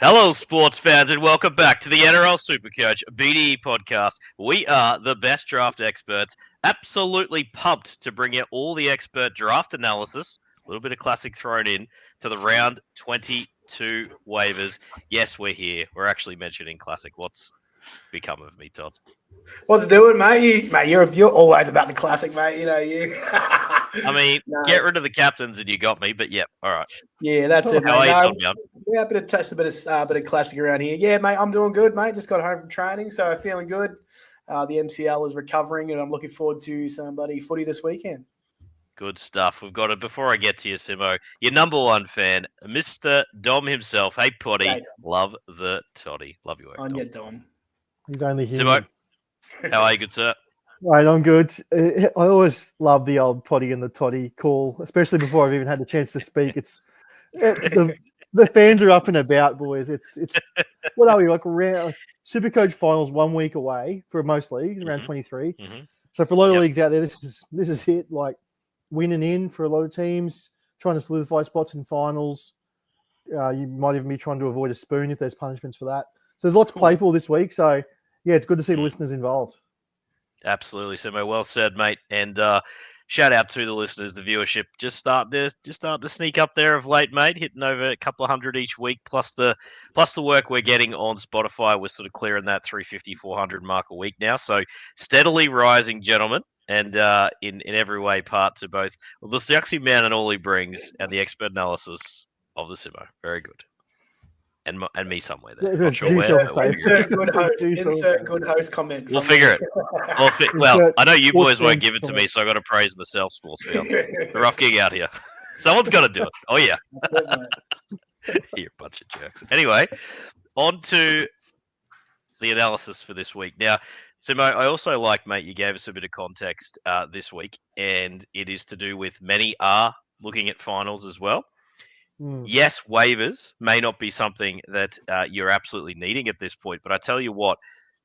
Hello, sports fans, and welcome back to the NRL SuperCoach BDE Podcast. We are the best draft experts, absolutely pumped to bring you all the expert draft analysis, a little bit of classic thrown in, to the round 22 waivers. Yes, we're here. We're actually mentioning classic. What's become of me, Todd? What's doing, mate? You're always about the classic, mate. You know you. I mean, get rid of the captains and you got me, but yeah, all right. Yeah, that's it, How mate. are you, Todd? Yeah, a bit of test, a bit of classic around here. Yeah, mate, I'm doing good, mate. Just got home from training, so feeling good. The MCL is recovering, and I'm looking forward to somebody footy this weekend. Good stuff. We've got it. Before I get to you, Simo, your number one fan, Mr. Dom himself. Hey, Potty. Hey, love the Toddy. Love your work, on Dom. you, Dom. He's only human. Simo, how are you, good sir? Right, I'm good. I always love the old Potty and the Toddy call, especially before I've even had the chance to speak. The fans are up and about, boys. It's what are we like? Around SuperCoach finals 1 week away for most leagues, around 23. Mm-hmm. So for a lot of leagues out there, this is it. Like winning in for a lot of teams, trying to solidify spots in finals. You might even be trying to avoid a spoon if there's punishments for that. So there's a lot to play for this week. So yeah, it's good to see the listeners involved. Absolutely, Simo. Well said, mate. And shout out to the listeners, the viewership. Just start to sneak up there of late, mate. Hitting over a couple of hundred each week, plus the work we're getting on Spotify. We're sort of clearing that 350, 400 mark a week now. So steadily rising, gentlemen. And in every way, part to both the sexy man and all he brings, and the expert analysis of the Simo. Very good. And me somewhere there. Insert good host comment. We'll figure it. Well, I know you boys won't give it to me, so I got to praise myself, sports fans. The rough gig out here. Someone's got to do it. Oh yeah. You're a bunch of jerks. Anyway, on to the analysis for this week. Now, Simo, I also like, mate, you gave us a bit of context this week, and it is to do with many are looking at finals as well. Yes, waivers may not be something that you're absolutely needing at this point, but I tell you what,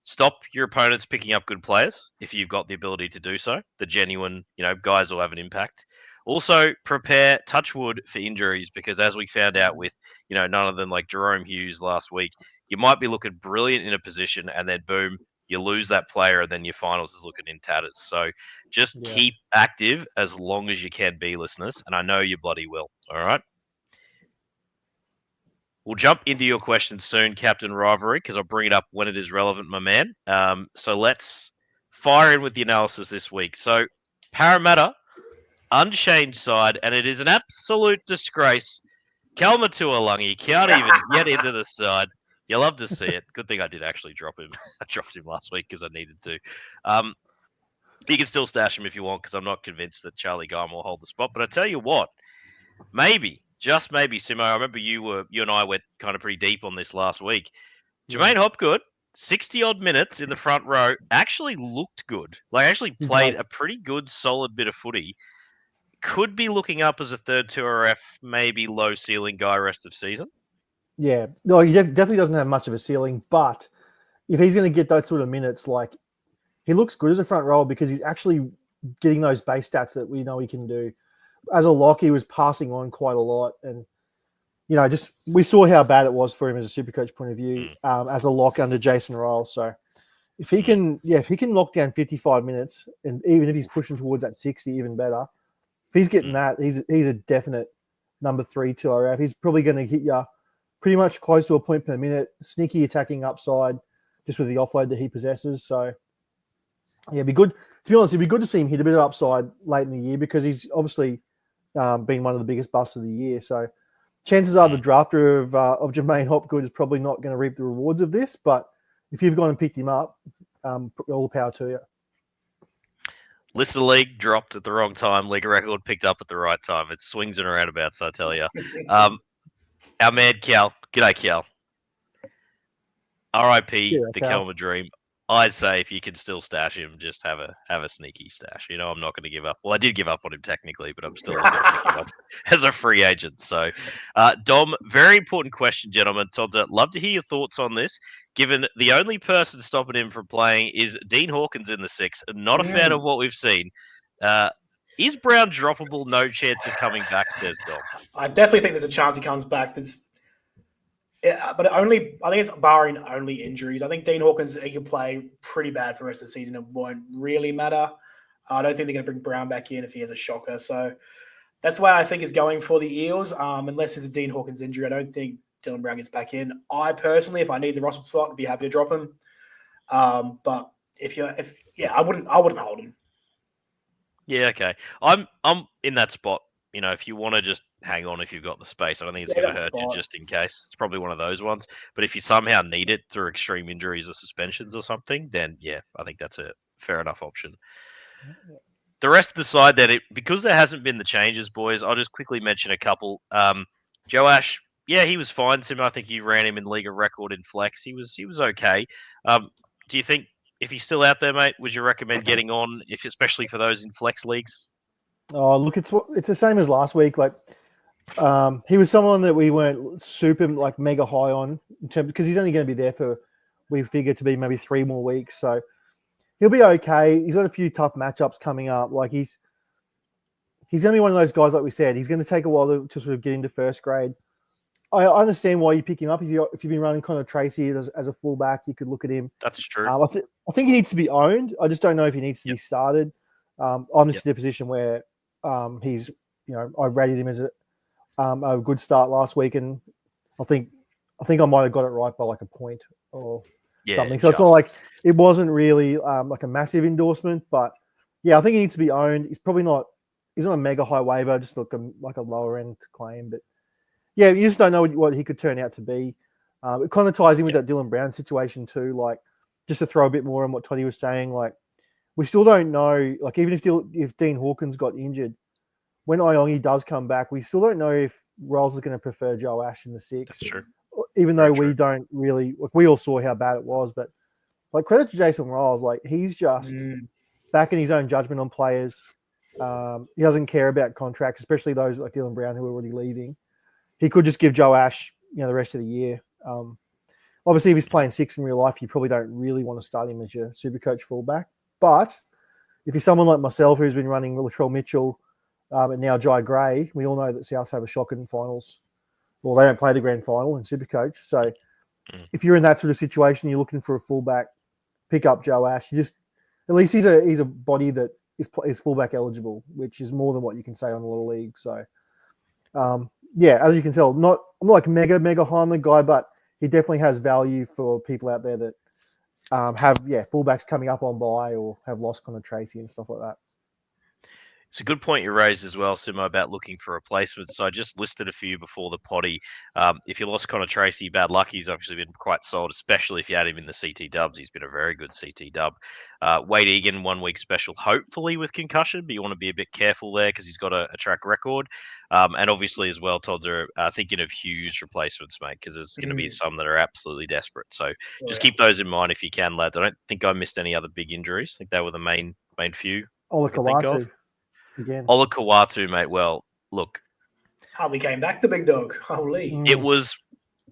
stop your opponents picking up good players if you've got the ability to do so. The genuine, guys will have an impact. Also, prepare, touch wood, for injuries, because as we found out with, none of them like Jerome Hughes last week, you might be looking brilliant in a position and then boom, you lose that player and then your finals is looking in tatters. So just keep active as long as you can be, listeners, and I know you bloody will, all right? We'll jump into your questions soon, Captain Rivalry, because I'll bring it up when it is relevant, my man. So let's fire in with the analysis this week. So Parramatta, unchanged side, and it is an absolute disgrace. Kalma Tuolangi can't even get into the side. You'll love to see it. Good thing I did actually drop him. I dropped him last week because I needed to. You can still stash him if you want, because I'm not convinced that Charlie Guy will hold the spot. But I tell you what, maybe. Just maybe, Simo. I remember you and I went kind of pretty deep on this last week. Jermaine Hopgood, 60-odd minutes in the front row, actually looked good. Actually played a pretty good, solid bit of footy. Could be looking up as a third 2RF, maybe low ceiling guy rest of season. Yeah. No, he definitely doesn't have much of a ceiling, but if he's going to get that sort of minutes, he looks good as a front row because he's actually getting those base stats that we know he can do. As a lock, he was passing on quite a lot, and we saw how bad it was for him as a Supercoach point of view as a lock under Jason Riles. So if he can lock down 55 minutes, and even if he's pushing towards that 60, even better. If he's getting that, he's a definite number 3 2RF. He's probably going to hit you pretty much close to a point per minute, sneaky attacking upside, just with the offload that he possesses. So yeah, it'd be good. To be honest, it'd be good to see him hit a bit of upside late in the year because he's obviously been one of the biggest busts of the year. So chances are the drafter of Jermaine Hopgood is probably not going to reap the rewards of this. But if you've gone and picked him up, all the power to you. List of the league dropped at the wrong time. League record picked up at the right time. It swings and roundabouts, I tell you. Our man Cal. G'day, Cal. R.I.P. the Kelma Dream. I say if you can still stash him, just have a sneaky stash. I'm not going to give up. Well, I did give up on him technically, but I'm still not going to pick him up as a free agent. So, Dom, very important question, gentlemen. Todd, love to hear your thoughts on this, given the only person stopping him from playing is Dean Hawkins in the 6. Not a fan of what we've seen. Is Brown droppable? No chance of coming back, says Dom. I definitely think there's a chance he comes back. Yeah, but I think it's barring only injuries. I think Dean Hawkins, he can play pretty bad for the rest of the season. It won't really matter. I don't think they're going to bring Brown back in if he has a shocker. So that's why I think he's going for the Eels. Unless it's a Dean Hawkins injury, I don't think Dylan Brown gets back in. I personally, if I need the roster spot, I'd be happy to drop him. But I wouldn't hold him. Yeah, okay. I'm in that spot. You know, if you want to just hang on if you've got the space, I don't think it's going to hurt you just in case. It's probably one of those ones. But if you somehow need it through extreme injuries or suspensions or something, then yeah, I think that's a fair enough option. The rest of the side, then, because there hasn't been the changes, boys, I'll just quickly mention a couple. Joe Ash, yeah, he was fine. Sim, I think you ran him in league of record in flex. He was okay. Do you think if he's still out there, mate, would you recommend getting on, especially for those in flex leagues? Oh, look, it's the same as last week. Like, he was someone that we weren't super mega high on in terms, because he's only going to be there for, we figure, to be maybe 3 more weeks. So he'll be okay. He's got a few tough matchups coming up. Like, he's going to be one of those guys, like we said. He's going to take a while to sort of get into first grade. I understand why you pick him up. If you've been running Connor Tracy as a fullback, you could look at him. That's true. I think he needs to be owned. I just don't know if he needs to be started. I'm just in a position where he's, I rated him as a good start last week, and I think I might have got it right by like a point or something. So it's not like it wasn't really like a massive endorsement, but yeah, I think he needs to be owned. He's not a mega high waiver, just like a lower end claim, but yeah, you just don't know what he could turn out to be. It kind of ties in with that Dylan Brown situation too. Like, just to throw a bit more on what Toddy was saying, like, we still don't know, like, even if Dean Hawkins got injured, when Iongi does come back, we still don't know if Rolls is going to prefer Joe Ash in the 6. That's true. Even though we don't really, like, we all saw how bad it was, but like, credit to Jason Rolls, like, he's just backing his own judgment on players. He doesn't care about contracts, especially those like Dylan Brown who are already leaving. He could just give Joe Ash, the rest of the year. Obviously, if he's playing 6 in real life, you probably don't really want to start him as your SuperCoach fullback. But if he's someone like myself who's been running Latrell Mitchell and now Jai Gray, we all know that Souths have a shock in finals. Well, they don't play the grand final in SuperCoach. So if you're in that sort of situation, you're looking for a fullback, pick up Joe Ash. At least he's a body that is fullback eligible, which is more than what you can say on a little league. So yeah, as you can tell, I'm not like mega high on the guy, but he definitely has value for people out there that have fullbacks coming up on buy or have lost Connor Tracy and stuff like that. It's a good point you raised as well, Simo, about looking for replacements. So I just listed a few before the potty. If you lost Connor Tracy, bad luck. He's obviously been quite sold, especially if you had him in the CT dubs. He's been a very good CT dub. Wade Egan, 1 week special, hopefully with concussion, but you want to be a bit careful there because he's got a track record. And obviously as well, Todd's are thinking of Hughes replacements, mate, because there's going to be some that are absolutely desperate. So just keep those in mind if you can, lads. I don't think I missed any other big injuries. I think they were the main few. Olakau'atu. Again. Olakau'atu, mate. Well, look. Hardly came back, the big dog. Holy. It was,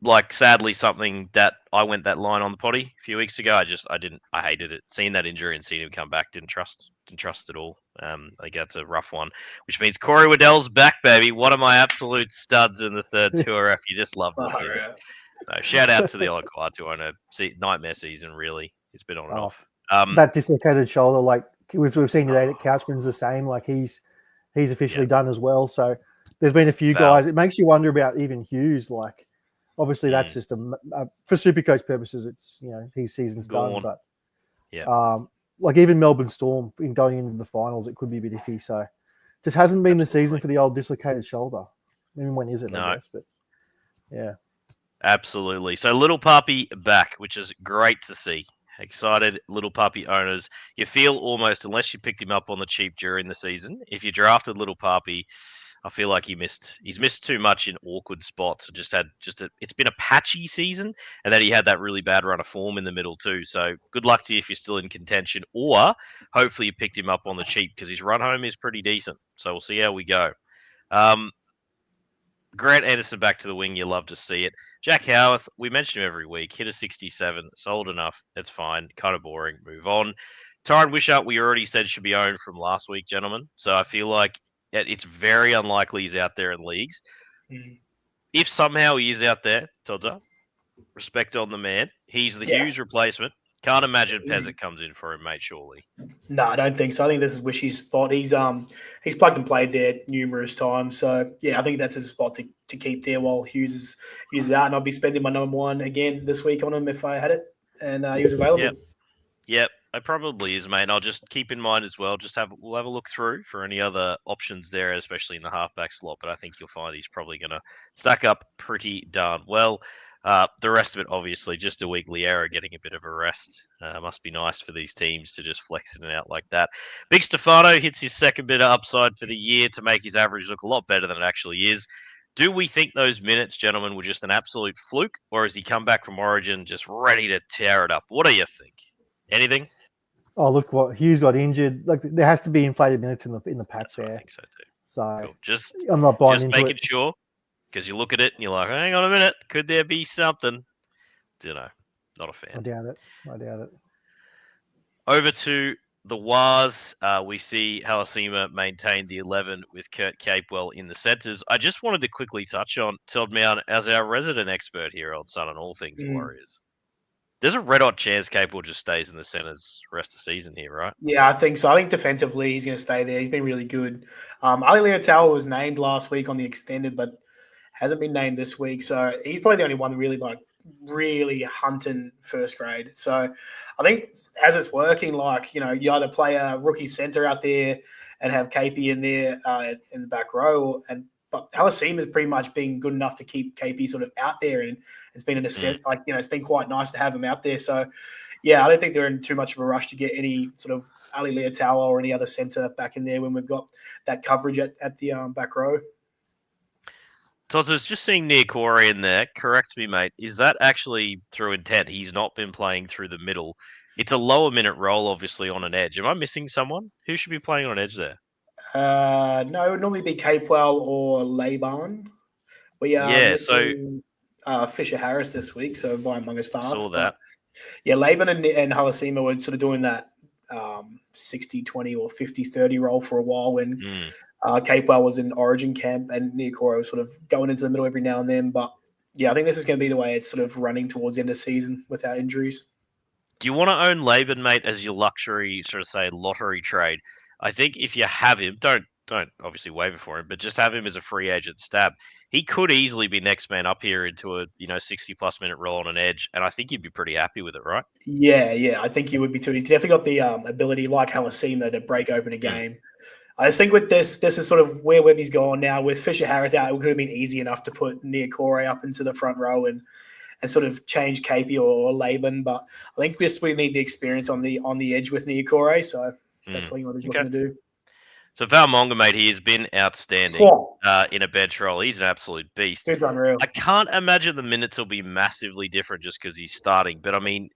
like, sadly something that I went that line on the potty a few weeks ago. I hated it. Seeing that injury and seeing him come back, didn't trust at all. I think that's a rough one, which means Corey Waddell's back, baby. One of my absolute studs in the third 2RF. You just love to see it. So, shout out to the Olakau'atu owner. Nightmare season, really. It's been on and off. That dislocated shoulder, like, we've seen today that Couchman's the same. Like, he's officially done as well. So there's been a few guys. It makes you wonder about even Hughes. Like, obviously that's just for SuperCoach purposes. It's his season's done. But like even Melbourne Storm in going into the finals, it could be a bit iffy. So just hasn't been the season for the old dislocated shoulder. I mean, when is it? No. I guess, but yeah, absolutely. So Little Puppy back, which is great to see. Excited Little Puppy owners. You feel almost, unless you picked him up on the cheap during the season, if you drafted Little Puppy, I feel like he's missed too much in awkward spots. It's been a patchy season, and then he had that really bad run of form in the middle too. So good luck to you if you're still in contention, or hopefully you picked him up on the cheap because his run home is pretty decent. So we'll see how we go. Grant Anderson back to the wing. You love to see it. Jack Howarth, we mention him every week. Hit a 67. Sold enough. It's fine. Kind of boring. Move on. Tyron Wishart, we already said should be owned from last week, gentlemen. So I feel like it's very unlikely he's out there in leagues. If somehow he is out there, Todza, respect on the man. He's the Hughes replacement. Can't imagine Easy. Pezzett comes in for him, mate, surely. No, I don't think so. I think this is Wishy's spot. He's plugged and played there numerous times. So yeah, I think that's his spot to keep there while Hughes is out. And I'll be spending my number one again this week on him if I had it and he was available. Yep, it probably is, mate. And I'll just keep in mind as well, we'll have a look through for any other options there, especially in the halfback slot. But I think you'll find he's probably going to stack up pretty darn well. The rest of it, obviously, just a weekly error, getting a bit of a rest. Must be nice for these teams to just flex it out like that. Big Stefano hits his second bit of upside for the year to make his average look a lot better than it actually is. Do we think those minutes, gentlemen, were just an absolute fluke, or has he come back from Origin just ready to tear it up? What do you think? Anything? Oh, look what Hughes got injured. Like there has to be inflated minutes in the pack. That's there. What I think so too. So cool. Just I'm not buying into making it. sure, because you look at it and you're like, hang on a minute, could there be something? Don't know. Not a fan. I doubt it. Over to the Wars, we see Halasima maintain the 11 with Kurt Capewell in the centres. I just wanted to quickly touch on Todd Mound as our resident expert here on Sun and all things Warriors. There's a red-hot chance Capewell just stays in the centres the rest of the season here, right? Yeah, I think so. I think defensively he's going to stay there. He's been really good. Ali Leotau was named last week on the extended, but hasn't been named this week. So he's probably the only one really hunting first grade. So I think as it's working, you either play a rookie center out there and have KP in there in the back row, but Halasima has pretty much been good enough to keep KP sort of out there, and it's been it's been quite nice to have him out there. So yeah, I don't think they're in too much of a rush to get any sort of Ali Leotau or any other center back in there when we've got that coverage at the back row. Tozzers, just seeing Niokore in there, correct me, mate, is that actually through intent? He's not been playing through the middle. It's a lower minute role, obviously, on an edge. Am I missing someone? Who should be playing on edge there? No, it would normally be Capewell or Laban. We are missing Fisher Harris this week, so Vaimunga starts. Saw that. Yeah, Laban and Halasima were sort of doing that 60-20 or 50-30 role for a while when Capewell was in Origin camp and Niokore was sort of going into the middle every now and then. But yeah, I think this is going to be the way it's sort of running towards the end of the season without injuries. Do you want to own Laban, mate, as your luxury, sort of say, lottery trade? I think if you have him, don't obviously waiver for him, but just have him as a free agent stab. He could easily be next man up here into a 60+ minute role on an edge, and I think you'd be pretty happy with it, right? Yeah, I think you would be too. He's definitely got the ability, like Halasima, to break open a game. I just think with this is sort of where Webby's gone now. With Fisher Harris out, it could have been easy enough to put Niokore up into the front row and sort of change KP or Laban, but I think we need the experience on the edge with Niokore, so that's something what he's looking to do. So Vaimunga, mate, he has been outstanding in a bench role. He's an absolute beast. Dude's unreal. I can't imagine the minutes will be massively different just because he's starting. But, I mean,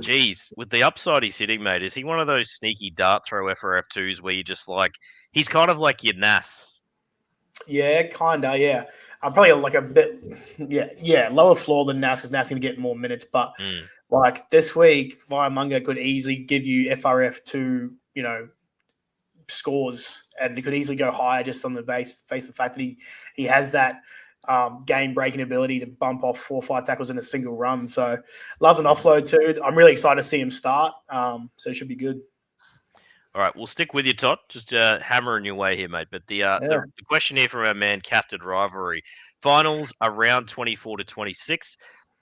geez, with the upside he's hitting, mate, is he one of those sneaky dart throw FRF2s where you just he's kind of like your Nas? Yeah, kind of, yeah. I'm probably a bit, lower floor than Nas because Nas going to get more minutes. But, this week, Vaimunga could easily give you FRF2, scores, and he could easily go higher just on the base of the fact that he has that game breaking ability to bump off 4 or 5 tackles in a single run. So loves an offload too. I'm really excited to see him start. So it should be good. All right, we'll stick with you, Todd. Just hammering your way here, mate. But the question here from our man, Captain Rivalry. Finals around 24 to 26.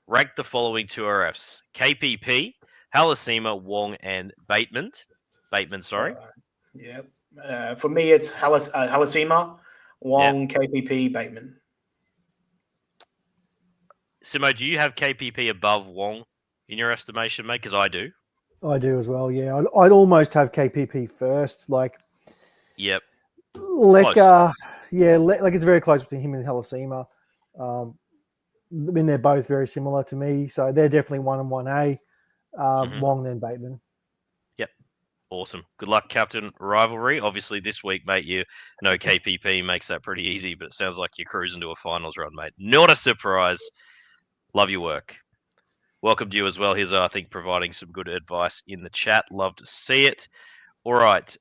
Rank the following 2 RFs. KPP, Halasima, Wong, and Bateman. Sorry. Yeah. For me, it's Halasima, Wong, KPP, Bateman. Simo, do you have KPP above Wong in your estimation, mate? Because I do. I do as well, yeah. I'd almost have KPP first. Yep. It's very close between him and Halasima. I mean, they're both very similar to me, so they're definitely 1 and 1A. Wong, then Bateman. Yep. Awesome. Good luck, Captain Rivalry. Obviously, this week, mate, KPP makes that pretty easy, but it sounds like you're cruising to a finals run, mate. Not a surprise. Love your work. Welcome to you as well. Here's, I think, providing some good advice in the chat. Love to see it. All right.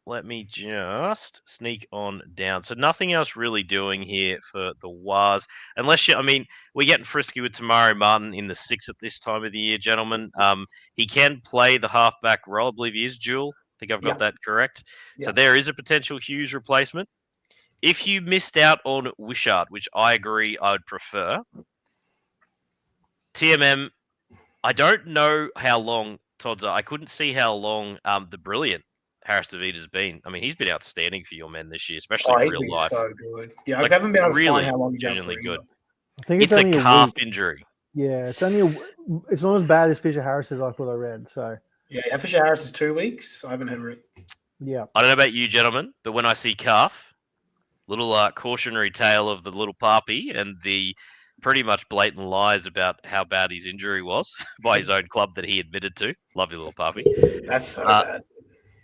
let me just sneak on down. So nothing else really doing here for the Waz. Unless we're getting frisky with Tamari Martin in the 6 at this time of the year, gentlemen. He can play the halfback role. I believe he is dual. I think I've got that correct. So there is a potential Hughes replacement. If you missed out on Wishart, which I agree I would prefer, TMM, I don't know how long, Todza, I couldn't see how long the brilliant Harris Davida's been. I mean, he's been outstanding for your men this year, especially in real life. So good. Yeah, I haven't been able to find how long he's genuinely good. I think it's only a calf week. injury. Yeah, it's not as bad as Fisher Harris as I thought I read. So yeah, Fisher Harris is 2 weeks. I haven't heard it. Yeah, I don't know about you, gentlemen, but when I see calf, little cautionary tale of the little puppy and the pretty much blatant lies about how bad his injury was by his own club that he admitted to. Lovely little puppy. That's so bad.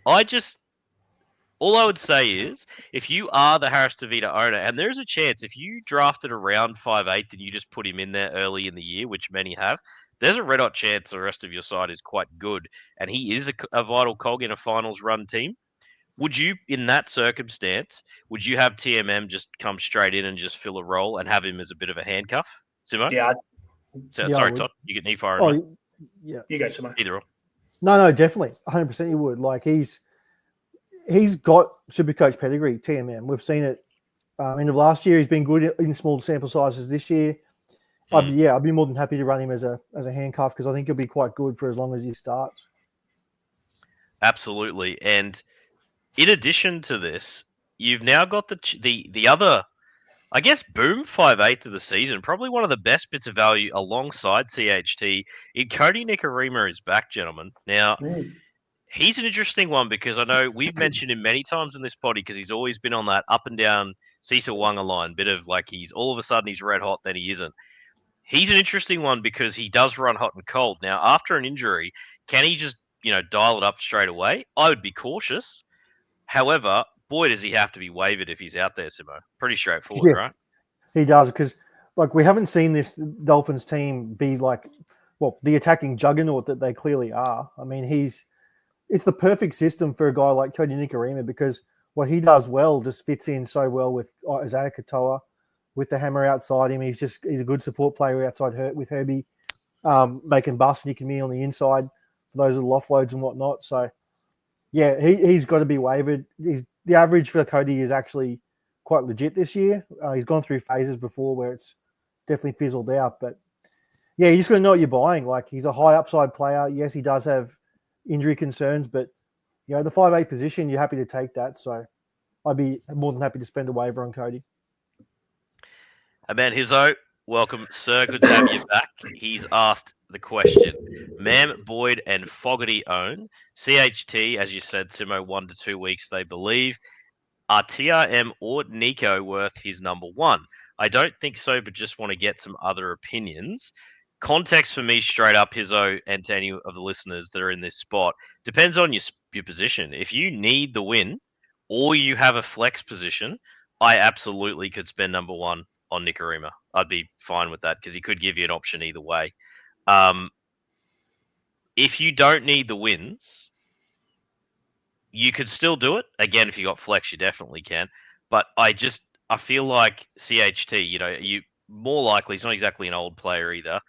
All I would say is, if you are the Harris Davida owner, and there's a chance if you drafted around 5'8" and you just put him in there early in the year, which many have, there's a red-hot chance the rest of your side is quite good, and he is a vital cog in a finals run team. Would you, in that circumstance, would you have TMM just come straight in and just fill a role and have him as a bit of a handcuff, Simo? Yeah. Sorry, Todd. You get knee fire. Yeah. You go, Simo. Either or. No, definitely. 100% you would. Like, he's got SuperCoach pedigree, TMM. We've seen it end of last year. He's been good in small sample sizes this year. I'd be more than happy to run him as a handcuff because I think he'll be quite good for as long as he starts. Absolutely. And in addition to this, you've now got the other, I guess, boom 5'8" of the season. Probably one of the best bits of value alongside CHT. In Cody Nikorima is back, gentlemen. Now, he's an interesting one because I know we've mentioned him many times in this potty because he's always been on that up and down Cecil Wanga line, bit of like he's all of a sudden he's red hot, then he isn't. He's an interesting one because he does run hot and cold. Now, after an injury, can he just, dial it up straight away? I would be cautious. However, boy, does he have to be wavered if he's out there, Simo. Pretty straightforward, right? He does because, we haven't seen this Dolphins team be the attacking juggernaut that they clearly are. I mean, it's the perfect system for a guy like Cody Nikorima because what he does well just fits in so well with Isaiah Katoa, with the hammer outside him. He's a good support player outside with Herbie, making busts and he can be on the inside for those little offloads and whatnot. So, yeah, he's got to be wavered. The average for Cody is actually quite legit this year. He's gone through phases before where it's definitely fizzled out. But, yeah, you just got to know what you're buying. He's a high upside player. Yes, he does have injury concerns, but, the 5'8" position, you're happy to take that. So I'd be more than happy to spend a waiver on Cody. Man, Hizzo, welcome, sir. Good to have you back. He's asked the question. Mam, Boyd, and Fogarty own. CHT, as you said, Simo, 1 to 2 weeks, they believe. Are TRM or Nico worth his number one? I don't think so, but just want to get some other opinions. Context for me straight up, Hizzo, and to any of the listeners that are in this spot, depends on your position. If you need the win or you have a flex position, I absolutely could spend number one on Nikorima. I'd be fine with that because he could give you an option either way. If you don't need the wins, you could still do it. Again, if you got flex, you definitely can. But I feel like CHT, you more likely, he's not exactly an old player either.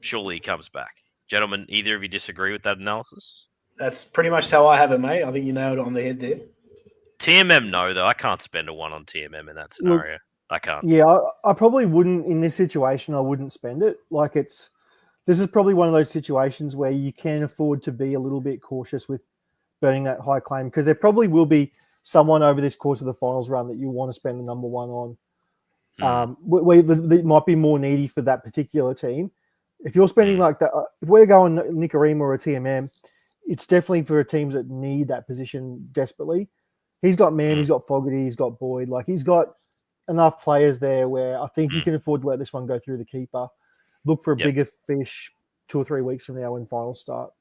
Surely he comes back. Gentlemen, either of you disagree with that analysis? That's pretty much how I have it, mate. I think you nailed it on the head there. TMM, no, though. I can't spend a one on TMM in that scenario. Look, I can't. Yeah, I probably wouldn't in this situation. I wouldn't spend it. This is probably one of those situations where you can afford to be a little bit cautious with burning that high claim because there probably will be someone over this course of the finals run that you want to spend the number one on. That might be more needy for that particular team. If you're spending like that, if we're going Nikorima or a TMM, it's definitely for teams that need that position desperately. He's got Mam, he's got Fogarty, he's got Boyd. He's got enough players there where I think you can afford to let this one go through the keeper. Look for a bigger fish 2 or 3 weeks from now when finals start.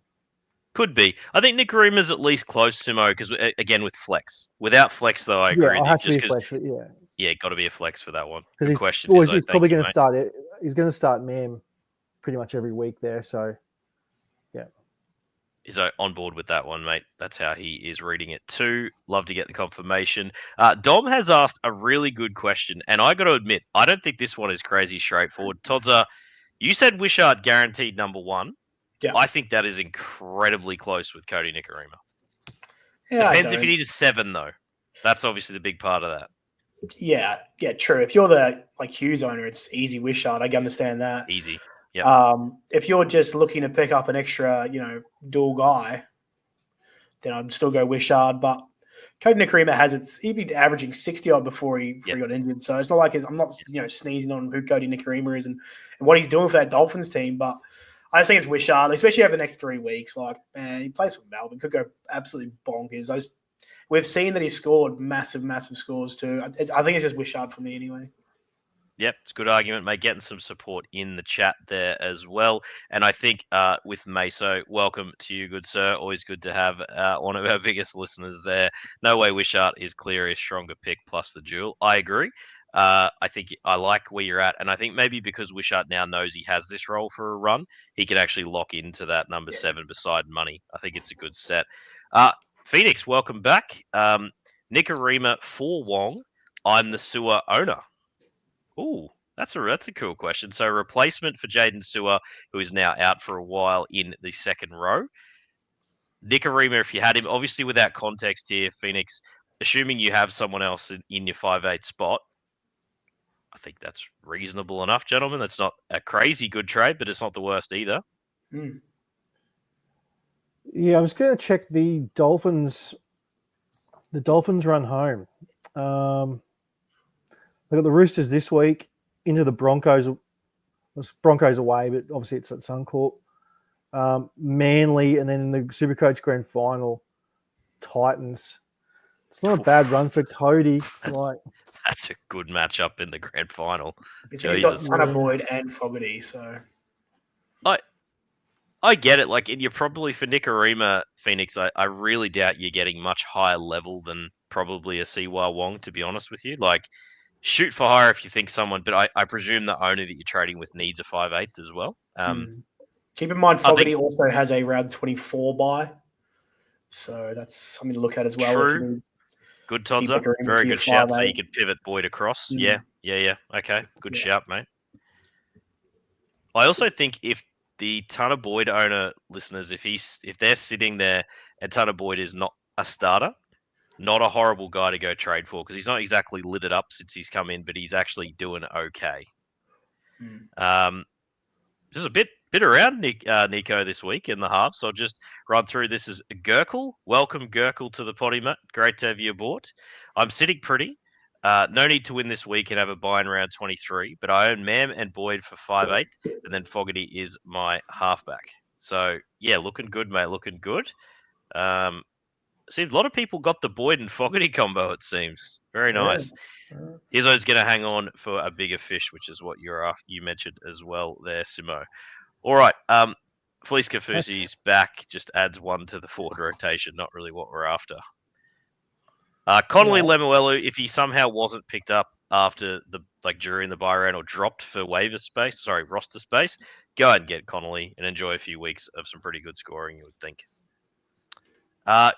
Could be. I think Nikorima's at least close, Simo, because again with flex. Without flex, though, I agree. Yeah, it has to be a flex. Yeah, got to be a flex for that one. Because he's probably going to start it. He's going to start Mam pretty much every week there. So, yeah. is on board with that one, mate. That's how he is reading it too. Love to get the confirmation. Dom has asked a really good question, and I got to admit, I don't think this one is crazy straightforward. Todza, you said Wishart guaranteed number one. Yeah. I think that is incredibly close with Cody Nikorima. Yeah, Depends if he needed 7, though. That's obviously the big part of that. Yeah, true. If you're the Hughes owner, it's easy Wishart. I can understand that. Easy. Yeah. If you're just looking to pick up an extra, dual guy, then I'd still go Wishart. But Cody Nikorima he'd been averaging 60 odd before he got injured. So it's not like I'm not sneezing on who Cody Nikorima is and what he's doing for that Dolphins team. But I just think it's Wishart, especially over the next 3 weeks. Like, man, he plays for Melbourne, could go absolutely bonkers. We've seen that he scored massive scores too. I think it's just Wishart for me anyway. Yep, it's a good argument, mate. Getting some support in the chat there as well. And I think with Meso, welcome to you, good sir. Always good to have one of our biggest listeners there. No way Wishart is clear, a stronger pick plus the duel. I agree. I think I like where you're at. And I think maybe because Wishart now knows he has this role for a run, he can actually lock into that number 7 beside money. I think it's a good set. Phoenix, welcome back. Nikorima for Wong. I'm the Sewer owner. Ooh, that's a cool question. So replacement for Jaden Sewer, who is now out for a while in the second row. Nikorima, if you had him, obviously without context here, Phoenix, assuming you have someone else in your 5'8" spot, I think that's reasonable enough, gentlemen. That's not a crazy good trade, but it's not the worst either. Mm. Yeah, I'm just going to check the Dolphins. The Dolphins run home. They got the Roosters this week, into the Broncos. Broncos away, but obviously it's at Suncorp. Manly, and then in the SuperCoach Grand Final, Titans. It's not a bad run for Cody. That's a good matchup in the Grand Final. He's got Tanner Boyd and Fogarty, so I get it. Like, you're probably for Nikorima, Phoenix. I really doubt you're getting much higher level than probably a Siwa Wong, to be honest with you. Like, shoot for higher if you think someone, but I presume the owner that you're trading with needs a 5'8" as well. Keep in mind, Fogarty also has a round 24 buy, so that's something to look at as well. True. Good, Todza. Very good shout. So you could pivot Boyd across. Yeah. Okay, good shout, mate. I also think if the Tanner Boyd owner listeners, if they're sitting there and Tanner Boyd is not a starter, not a horrible guy to go trade for, because he's not exactly lit it up since he's come in, but he's actually doing okay. Just a bit around Nico this week in the half, so I'll just run through this as Gurkle. Welcome, Gurkle, to the potty, mate. Great to have you aboard. I'm sitting pretty. No need to win this week and have a buy in round 23, but I own Mam and Boyd for 5'8", and then Fogarty is my halfback. So, yeah, looking good, mate, looking good. Seems a lot of people got the Boyd and Fogarty combo, it seems. Very nice. Izzo's going to hang on for a bigger fish, which is what you mentioned as well there, Simo. All right. Felice Kafusi's back, just adds 1 to the forward rotation. Not really what we're after. Connolly Lemuelu, if he somehow wasn't picked up after during the buy round or dropped for roster space, go ahead and get Connolly and enjoy a few weeks of some pretty good scoring, you would think.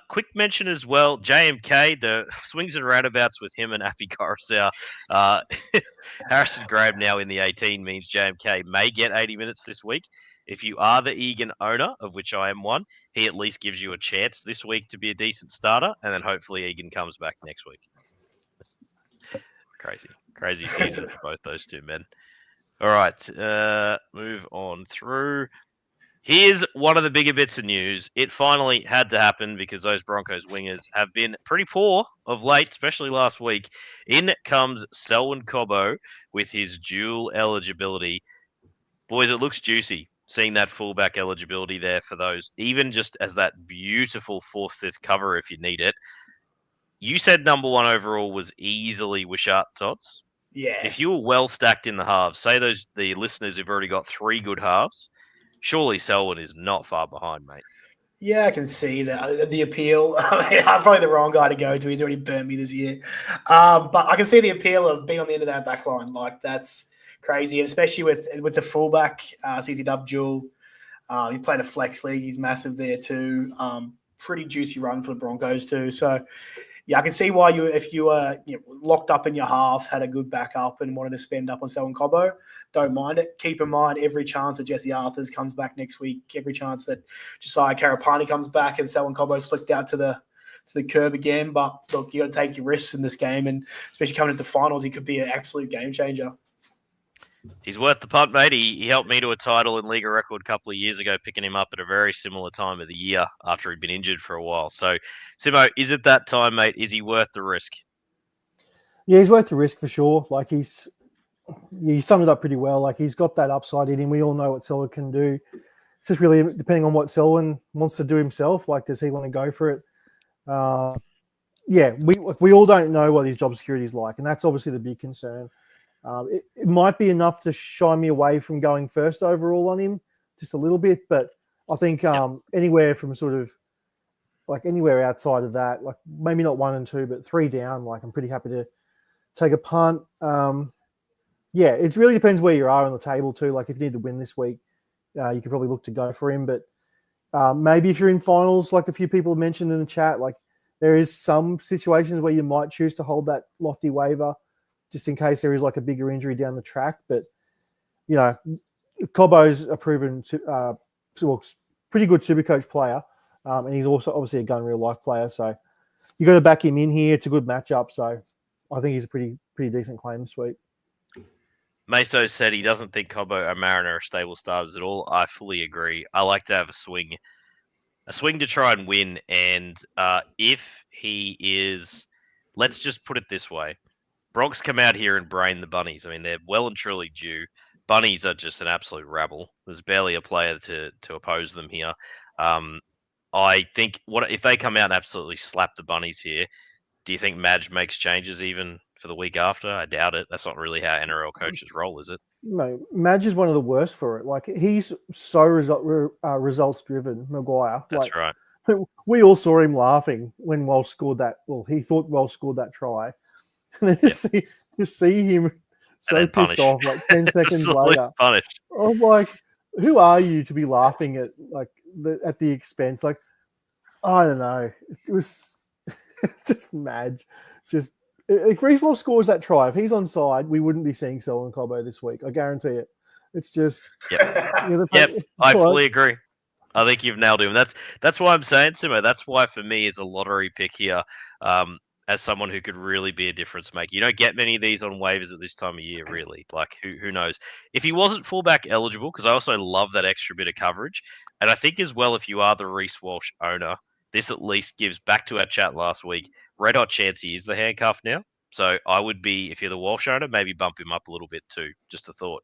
Quick mention as well, JMK, the swings and roundabouts with him and Appy Coruscant. Harrison Graham now in the 18 means JMK may get 80 minutes this week. If you are the Egan owner, of which I am one, he at least gives you a chance this week to be a decent starter, and then hopefully Egan comes back next week. Crazy season for both those two men. All right, move on through. Here's one of the bigger bits of news. It finally had to happen because those Broncos wingers have been pretty poor of late, especially last week. In comes Selwyn Cobbo with his dual eligibility. Boys, it looks juicy seeing that fullback eligibility there for those, even just as that beautiful 4th, 5th cover if you need it. You said number 1 overall was easily Wishart, Tots. Yeah. If you were well stacked in the halves, say the listeners who've already got 3 good halves, surely Selwyn is not far behind, mate. Yeah, I can see that the appeal. I'm probably the wrong guy to go to. He's already burnt me this year. But I can see the appeal of being on the end of that back line. Like, that's crazy, especially with the fullback, CC Dub duel. He played a flex league. He's massive there too. Pretty juicy run for the Broncos too. So, yeah, I can see why if you were locked up in your halves, had a good backup and wanted to spend up on Selwyn Cobbo, don't mind it. Keep in mind every chance that Jesse Arthurs comes back next week, every chance that Josiah Karapani comes back and Selwyn Cobbo's flicked out to the curb again. But look, you got to take your risks in this game, and especially coming into finals, he could be an absolute game changer. He's worth the punt, mate. He helped me to a title in League of Record a couple of years ago, picking him up at a very similar time of the year after he'd been injured for a while. So, Simo, is it that time, mate? Is he worth the risk? Yeah, he's worth the risk for sure. Like he summed it up pretty well. Like he's got that upside in him. We all know what Selwyn can do. It's just really depending on what Selwyn wants to do himself. Like, does he want to go for it? Yeah, we all don't know what his job security is like, and that's obviously the big concern. It might be enough to shy me away from going first overall on him just a little bit, but I think anywhere from sort of like anywhere outside of that, like maybe not 1 and 2, but 3 down, like I'm pretty happy to take a punt. Yeah, it really depends where you are on the table too. Like if you need to win this week, you could probably look to go for him, but maybe if you're in finals, like a few people have mentioned in the chat, like there is some situations where you might choose to hold that lofty waiver just in case there is like a bigger injury down the track. But, Cobbo's a proven, pretty good Supercoach player. And he's also obviously a gun real life player. So you got to back him in here. It's a good matchup. So I think he's a pretty decent claim sweep. Meso said he doesn't think Cobbo and Mariner are stable starters at all. I fully agree. I like to have a swing to try and win. And if he is, let's just put it this way. Bronx come out here and brain the Bunnies. I mean, they're well and truly due. Bunnies are just an absolute rabble. There's barely a player to oppose them here. I think if they come out and absolutely slap the Bunnies here, do you think Madge makes changes even for the week after? I doubt it. That's not really how NRL coaches roll, is it? No, Madge is one of the worst for it. Like he's so results driven, Maguire. That's right. We all saw him laughing when Walsh scored that. Well, he thought Walsh scored that try. And then to see him so pissed off, like 10 seconds later, punished. I was like, "Who are you to be laughing at at the expense?" Like, I don't know. It was just mad. Just if Reece scores that try, if he's on side, we wouldn't be seeing Selwyn Cobbo this week. I guarantee it. It's just I fully agree. I think you've nailed him. That's why I'm saying, Simo. That's why for me it's a lottery pick here. As someone who could really be a difference maker. You don't get many of these on waivers at this time of year, really. Like, who knows? If he wasn't fullback eligible, because I also love that extra bit of coverage, and I think as well, if you are the Reece Walsh owner, this at least gives, back to our chat last week, red hot chance he is the handcuff now. So I would be, if you're the Walsh owner, maybe bump him up a little bit too. Just a thought.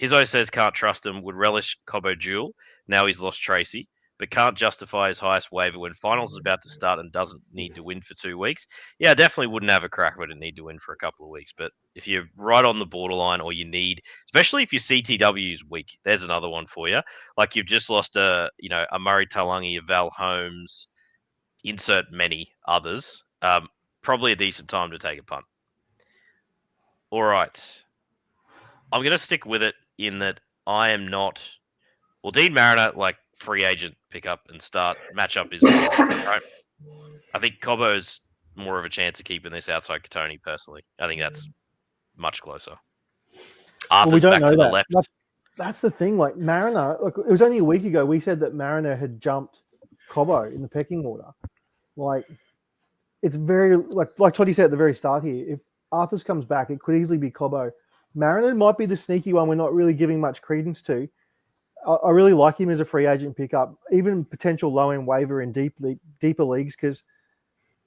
Hizzo says can't trust him, would relish Cobbo duel. Now he's lost Tracy, but can't justify his highest waiver when finals is about to start and doesn't need to win for 2 weeks. Yeah, I definitely wouldn't have a crack if I didn't need to win for a couple of weeks. But if you're right on the borderline or you need, especially if your CTW's weak, there's another one for you. Like you've just lost a Murray Talangi, a Val Holmes, insert many others. Probably a decent time to take a punt. All right. I'm going to stick with it in that I am not, well, Dean Mariner, like free agent pickup and start matchup is right. I think Cobbo's more of a chance of keeping this outside Katoni personally. I think that's much closer. Arthur's we don't back know to that. the left. That's the thing. Like Mariner, it was only a week ago we said that Mariner had jumped Cobbo in the pecking order. Like it's very like Toddy said at the very start here. If Arthurs comes back, it could easily be Cobbo. Mariner might be the sneaky one we're not really giving much credence to. I really like him as a free agent pickup, even potential low-end waiver in deeper leagues, because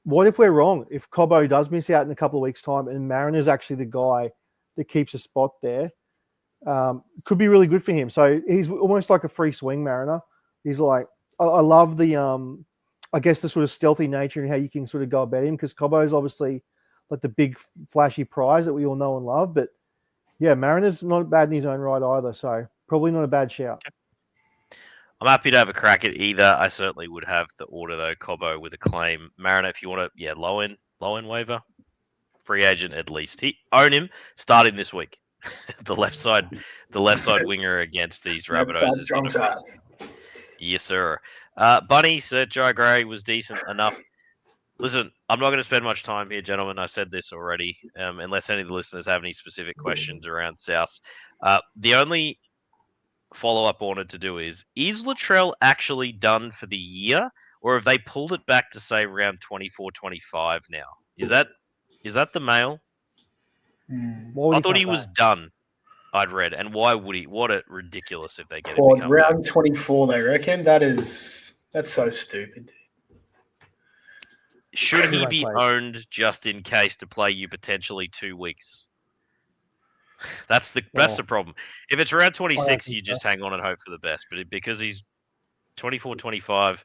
what if we're wrong? If Cobbo does miss out in a couple of weeks' time and Mariner's actually the guy that keeps a spot there, could be really good for him. So he's almost like a free swing Mariner. He's like, I love the, I guess the sort of stealthy nature and how you can sort of go about him, because Cobbo is obviously like the big flashy prize that we all know and love. But yeah, Mariner's not bad in his own right either. So probably not a bad shout. I'm happy to have a crack at either. I certainly would have the order though. Cobbo with a claim. Mariner, if you want to, low end waiver, free agent at least. Own him, start him this week. the left side winger against these Rabbitohs is going to be. Yes, sir. Bunny said Jai Gray was decent enough. Listen, I'm not going to spend much time here, gentlemen. I've said this already, unless any of the listeners have any specific questions around South. The only follow-up I wanted to do is Latrell actually done for the year, or have they pulled it back to, say, around 24-25 now? Is that the mail? I thought he was done, I'd read. And why would he? What a ridiculous if they get him to come round back. 24, they reckon? That's so stupid. Should he be owned just in case to play you potentially 2 weeks? That's the problem. If it's around 26, you just hang on and hope for the best. But because he's 24-25...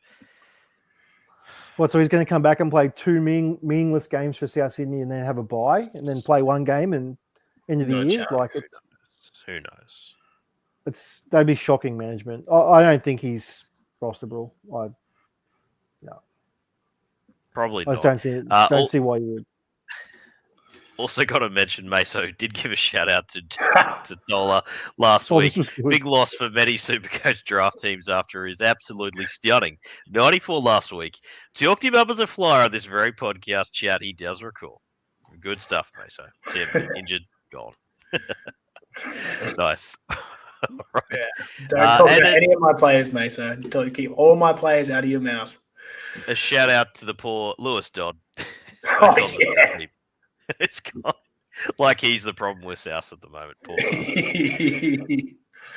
What, so he's going to come back and play 2 meaningless games for South Sydney and then have a bye and then play 1 game and end of the year? Like, who knows? That'd be shocking management. I don't think he's rosterable. No. Probably I not. just don't see why you would. Also got to mention Meso did give a shout out to Dola last week. Big loss for many SuperCoach draft teams after his absolutely stunning 94 last week. Talked him up as a flyer on this very podcast chat. He does recall. Good stuff, Meso. Tim, injured, gone. Nice. Right. Yeah. Don't talk about any of my players, Meso. Keep all my players out of your mouth. A shout out to the poor Lewis Dodd. Oh, yeah. It's gone. Like he's the problem with South at the moment. Poor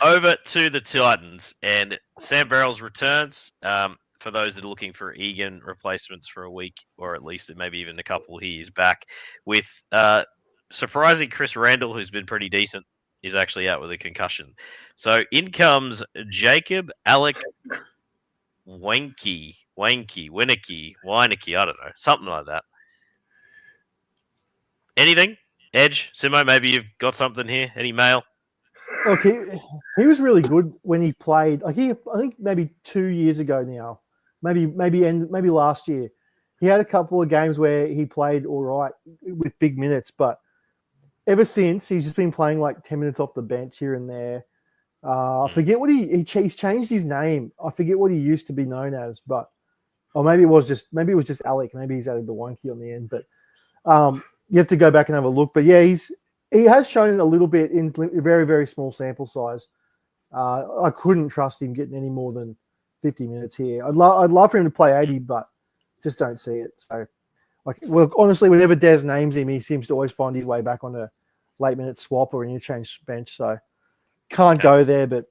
Over to the Titans, and Sam Verrills returns. For those that are looking for Egan replacements for a week, or at least maybe even a couple, he is back with surprising Chris Randall, who's been pretty decent, is actually out with a concussion. So in comes Jacob Alec Weineke, I don't know, something like that. Anything? Edge, Simo, maybe you've got something here. Any mail? Look, he was really good when he played. I think maybe 2 years ago now, maybe last year, he had a couple of games where he played all right with big minutes. But ever since, he's just been playing like 10 minutes off the bench here and there. I forget what he's changed his name. I forget what he used to be known as, or maybe it was just Alec. Maybe he's added the wonky on the end, but you have to go back and have a look. But yeah, he has shown a little bit in very, very small sample size. I couldn't trust him getting any more than 50 minutes here. I'd love for him to play 80, but just don't see it. So, honestly, whenever Des names him, he seems to always find his way back on a late minute swap or an interchange bench. So can't go there, but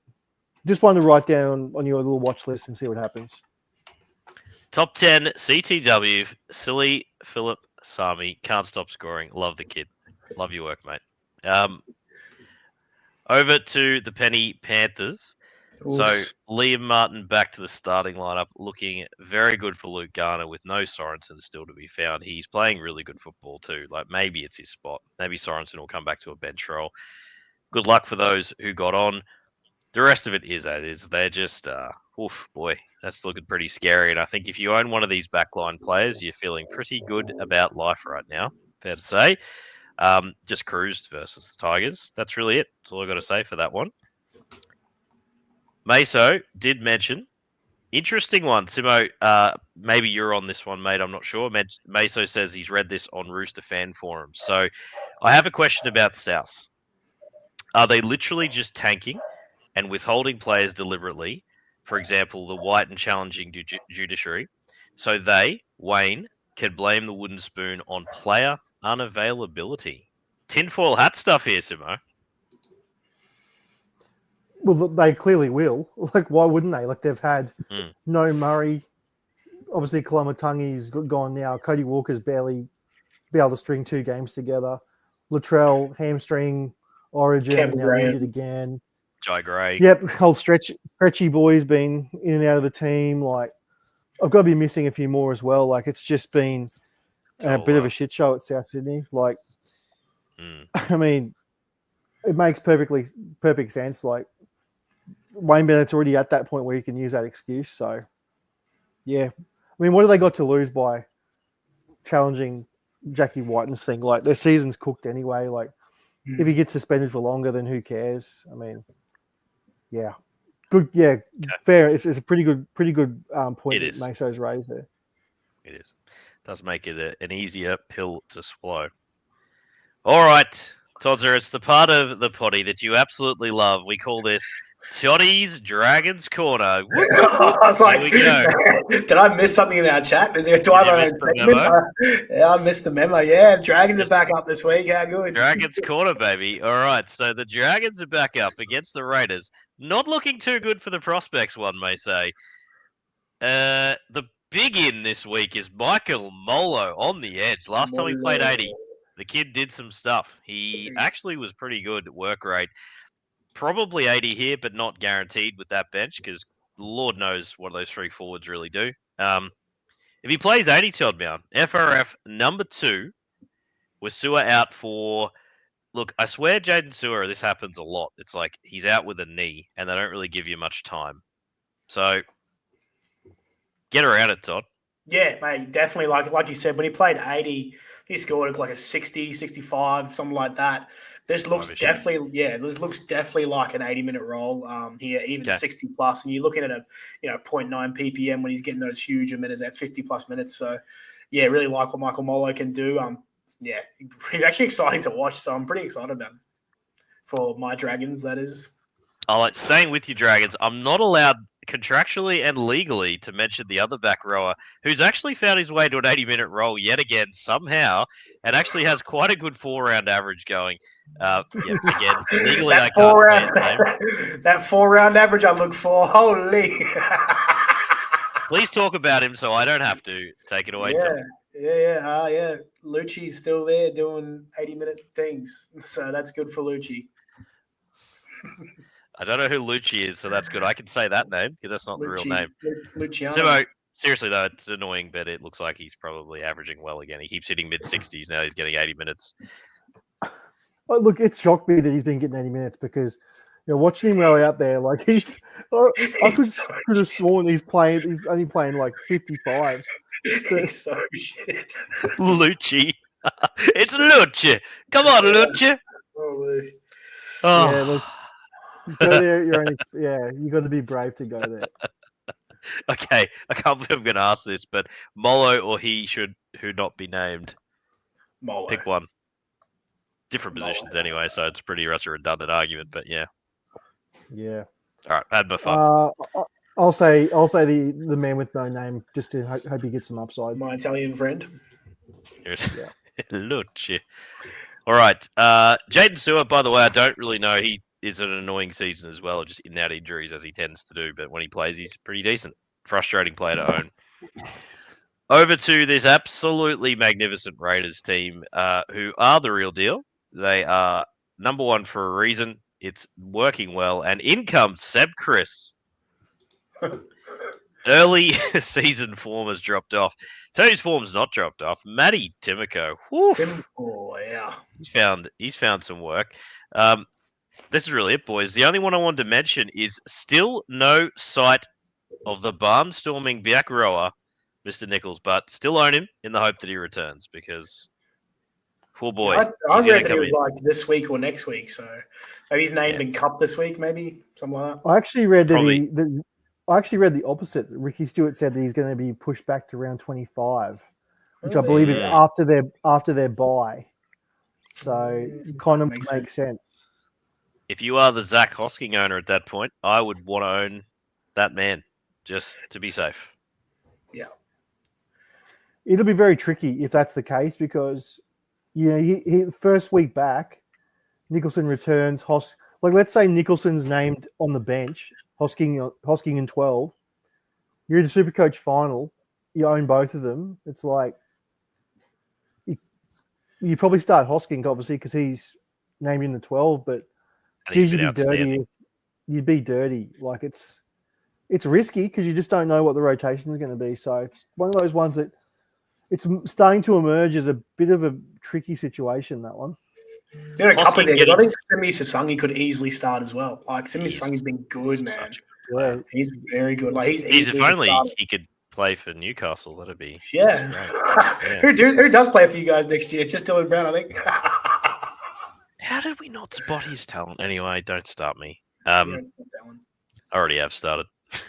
just wanted to write down on your little watch list and see what happens. Top 10 CTW, Silly Philip Sami, can't stop scoring. Love the kid. Love your work, mate. Over to the Penny Panthers. Oof. So Liam Martin back to the starting lineup, looking very good for Luke Garner with no Sorensen still to be found. He's playing really good football too. Like maybe it's his spot. Maybe Sorensen will come back to a bench role. Good luck for those who got on. The rest of it is as is. They're just, oof, boy, that's looking pretty scary. And I think if you own one of these backline players, you're feeling pretty good about life right now. Fair to say. Just cruised versus the Tigers. That's really it. That's all I've got to say for that one. Meso did mention, interesting one. Simo, maybe you're on this one, mate. I'm not sure. Meso says he's read this on Rooster fan forums. So I have a question about South. Are they literally just tanking and withholding players deliberately? For example, the white and challenging judiciary. So they, Wayne, can blame the wooden spoon on player unavailability. Tinfoil hat stuff here, Simo. Well, they clearly will. Like, why wouldn't they? Like, they've had no Murray. Obviously, Kalamatangi's gone now. Cody Walker's barely be able to string 2 games together. Latrell, hamstring, Origin, now injured again. Jai Gray. Yep, whole stretchy boy's been in and out of the team. Like, I've got to be missing a few more as well. Like, it's just been a bit of a shit show at South Sydney. Like, I mean, it makes perfect sense. Like, Wayne Bennett's already at that point where you can use that excuse. So, yeah. I mean, what have they got to lose by challenging Jackie Whiten's thing? Like, their season's cooked anyway. Like, if he gets suspended for longer, then who cares? I mean, yeah, good. Yeah, fair. It's a pretty good point that Meso's raised there. It is. Does make it an easier pill to swallow. All right, Todzer, it's the part of the potty that you absolutely love. We call this Toddy's Dragons Corner. I was like, did I miss something in our chat? Do I have my own segment? Yeah, I missed the memo. Yeah, Dragons are back up this week. How good? Dragons Corner, baby. All right, so the Dragons are back up against the Raiders. Not looking too good for the prospects, one may say. The big in this week is Michael Molo on the edge. Last time he played 80, the kid did some stuff. He actually was pretty good at work rate. Probably 80 here, but not guaranteed with that bench because Lord knows what those three forwards really do. If he plays 80, Todd Brown, FRF number 2 with Sewer out for... Look, I swear Jaden Sewer, this happens a lot. It's like he's out with a knee and they don't really give you much time. So... get around it, Todd. Yeah, mate, definitely. Like you said, when he played 80, he scored like a 60, 65, something like that. This looks definitely like an 80-minute role here, even 60 plus. And you're looking at a 0.9 ppm when he's getting those huge minutes at 50 plus minutes. So, yeah, really like what Michael Molo can do. Yeah, he's actually exciting to watch. So I'm pretty excited about him for my Dragons. That is. Staying with you, Dragons. I'm not allowed contractually and legally to mention the other back rower who's actually found his way to an 80-minute role yet again somehow and actually has quite a good 4-round average going. Again, legally I can't say his name. That 4-round average I look for. Holy. Please talk about him so I don't have to take it away. Yeah. Lucci's still there doing 80-minute things. So that's good for Lucci. I don't know who Lucci is, so that's good. I can say that name because that's not the real name. Luciano. So, seriously, though, it's annoying, but it looks like he's probably averaging well again. He keeps hitting mid-60s. Now he's getting 80 minutes. Oh, look, it shocked me that he's been getting 80 minutes because, watching him roll out there, like I could have sworn he's only playing like 55s. He's so shit. Lucci. It's Lucci. Come on, Lucci. Holy. Oh. Yeah, look. Go there, you got to be brave to go there. Okay, I can't believe I'm going to ask this, but Molo or who not be named? Molo. Pick one. Different positions anyway, so it's pretty much a redundant argument, but yeah. Yeah. All right, had my fun. I'll say the man with no name just to hope he gets some upside. My Italian friend. Lucci. All right, Jaden Sewer, by the way, I don't really know. He is an annoying season as well, just in and out injuries as he tends to do. But when he plays, he's pretty decent. Frustrating player to own. Over to this absolutely magnificent Raiders team, who are the real deal. They are number 1 for a reason. It's working well. And in comes Seb Chris. Early season form has dropped off. Tony's form's not dropped off. Matty Timico. Yeah. He's found some work. This is really it, boys. The only one I wanted to mention is still no sight of the barnstorming back rower, Mr. Nichols, but still own him in the hope that he returns because, poor boy. I read that he was like this week or next week, so maybe he's named in Cup this week, maybe something like that. I actually read I actually read the opposite. Ricky Stewart said that he's going to be pushed back to round 25, which I believe is after their bye. So it kind of makes sense. If you are the Zach Hosking owner at that point, I would want to own that man just to be safe. Yeah. It'll be very tricky if that's the case because, he first week back, Nicholson returns. Let's say Nicholson's named on the bench, Hosking in 12. You're in the SuperCoach final. You own both of them. It's like you probably start Hosking, obviously, because he's named in the 12, but geez, you'd be dirty. Like it's risky because you just don't know what the rotation is going to be. So it's one of those ones that it's starting to emerge as a bit of a tricky situation, that one. There are a couple of things. I think Simi Sasangi could easily start as well. Like Simi Sasangi's been good, man. Yeah. He's very good. Like if only he could play for Newcastle, that'd be Who does play for you guys next year? Just Dylan Brown, I think. How did we not spot his talent? Anyway, don't start me. Yeah, I it's not that one. already have started.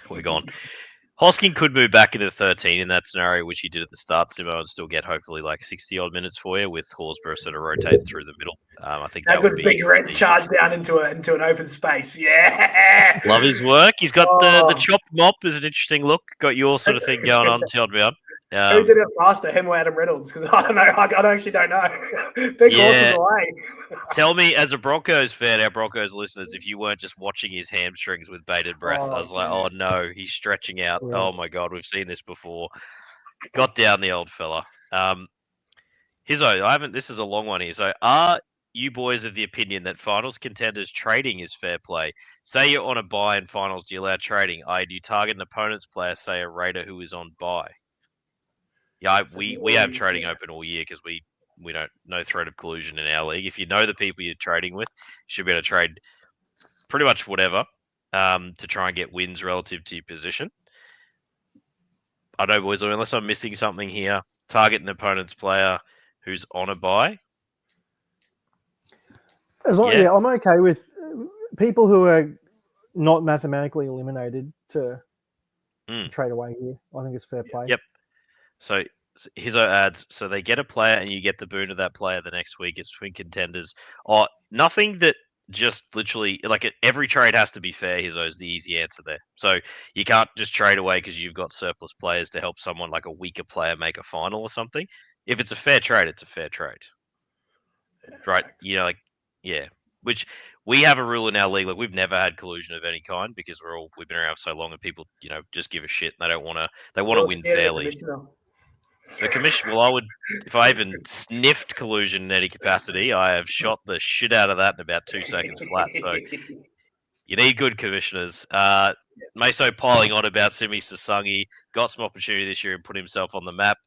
We're gone. Hosking could move back into 13 in that scenario, which he did at the start, Simo, and still get hopefully like 60-odd minutes for you with Horsburgh sort of rotating through the middle. I think that would be... Big Reds charge down into an open space. Yeah! Love his work. He's got the chopped mop is an interesting look. Got your sort of thing going on, tell me on. Who did it faster, him or Adam Reynolds? Because I don't know. I actually don't know. Big horses away. Tell me, as a Broncos fan, our Broncos listeners, if you weren't just watching his hamstrings with bated breath, I was like, oh no, he's stretching out. Yeah. Oh my God, we've seen this before. Got down the old fella. Hizzo, this is a long one here. So are you boys of the opinion that finals contenders trading is fair play? Say you're on a bye in finals, do you allow trading? Do you target an opponent's player, say a Raider who is on bye? Yeah, we have trading open all year because we don't no threat of collusion in our league. If you know the people you're trading with, you should be able to trade pretty much whatever to try and get wins relative to your position. I know, boys, unless I'm missing something here, target an opponent's player who's on a bye. I'm okay with people who are not mathematically eliminated to trade away here. I think it's fair play. Yep. So Hizzo adds, so they get a player and you get the boon of that player the next week. It's twin contenders. Nothing that just literally, like every trade has to be fair, Hizzo is the easy answer there. So you can't just trade away because you've got surplus players to help someone like a weaker player make a final or something. If it's a fair trade, it's a fair trade. Yeah, right? Thanks. Which we have a rule in our league. Like we've never had collusion of any kind because we've been around so long and people, just give a shit. And they want to win fairly. The commission, if I even sniffed collusion in any capacity, I have shot the shit out of that in about 2 seconds flat. So you need good commissioners. Meso piling on about Simi Sasungi, got some opportunity this year and put himself on the map.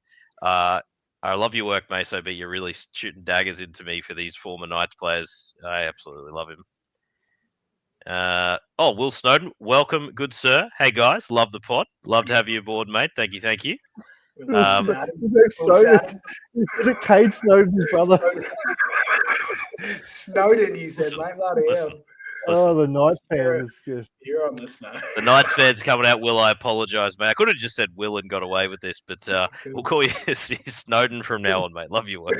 I love your work, Meso, but you're really shooting daggers into me for these former Knights players. I absolutely love him. Will Snowden, welcome, good sir. Hey guys, love the pod. Love to have you aboard, mate. Thank you. Is it Cade Snowden's brother? Snowden, you said, mate. Bloody hell. Oh, the Knights fan is just... You're on this now. The Knights fans coming out, Will, I apologise, mate. I could have just said Will and got away with this, but we'll call you Snowden from now on, mate. Love your work.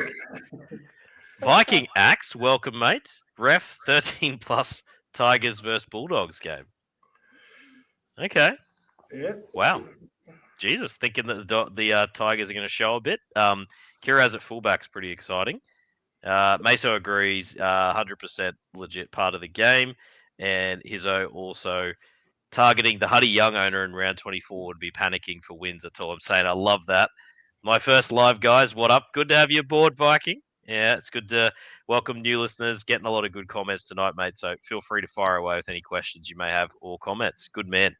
Viking Axe, welcome, mate. Ref, 13+ Tigers versus Bulldogs game. Okay. Yeah. Wow. Jesus, thinking that the Tigers are going to show a bit. Kiraz at fullback's pretty exciting. Meso agrees, 100% legit part of the game. And Hizzo also targeting the Huddy Young owner in round 24 would be panicking for wins. That's all I'm saying. I love that. My first live, guys. What up? Good to have you aboard, Viking. Yeah, it's good to welcome new listeners. Getting a lot of good comments tonight, mate. So feel free to fire away with any questions you may have or comments. Good man.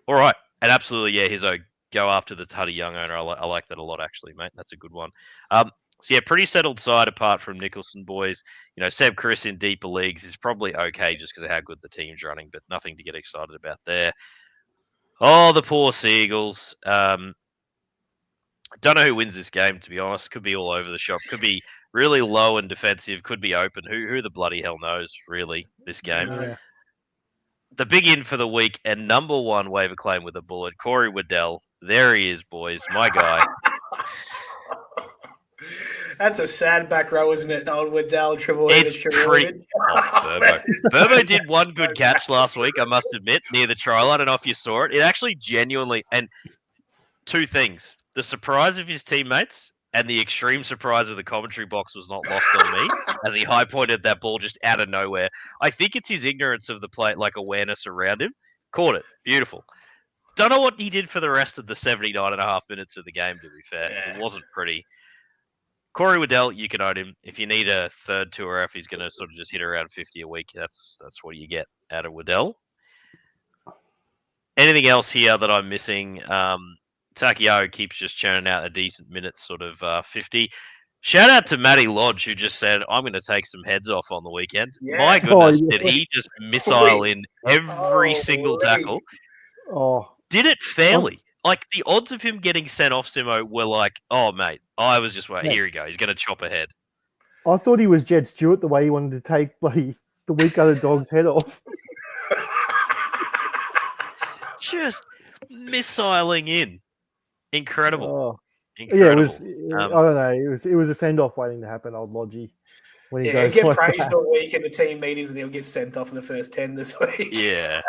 All right. And absolutely, yeah, Hizzo, go after the Huddy Young owner. I like that a lot, actually, mate. That's a good one. Pretty settled side apart from Nicholson, boys. Seb Chris in deeper leagues is probably okay just because of how good the team's running, but nothing to get excited about there. Oh, the poor Seagulls. Don't know who wins this game, to be honest. Could be all over the shop. Could be really low and defensive. Could be open. Who the bloody hell knows, really, this game. Yeah. The big in for the week and number one waiver claim with a bullet, Corey Waddell. There he is, boys. My guy. That's a sad back row, isn't it? Old Waddell, Triple It's pretty. Burbo did one good catch last week, I must admit, near the try line. I don't know if you saw it. It actually genuinely, and two things. The surprise of his teammates and the extreme surprise of the commentary box was not lost on me as he high pointed that ball just out of nowhere. I think it's his ignorance of the play, like awareness around him. Caught it. Beautiful. Don't know what he did for the rest of the 79.5 minutes of the game, to be fair. Yeah. It wasn't pretty. Corey Waddell, you can own him. If you need a third tour, if he's going to sort of just hit around 50 a week, that's what you get out of Waddell. Anything else here that I'm missing? Takio keeps just churning out a decent minute, sort of 50. Shout out to Matty Lodge, who just said, I'm going to take some heads off on the weekend. Yeah. My goodness, did he just missile in every single tackle? Did it fairly. Like, the odds of him getting sent off, Simo, were like, oh, mate, I was just, here he goes. He's going to chop ahead. I thought he was Jed Stewart the way he wanted to take bloody the weak other dog's head off. Just missiling in. Incredible. Oh. Incredible. Yeah, it was. I don't know. It was a send off waiting to happen. Old Lodgy. When he goes he'll get like praised that. all week in the team meetings, and he'll get sent off in the first 10 this week. Yeah,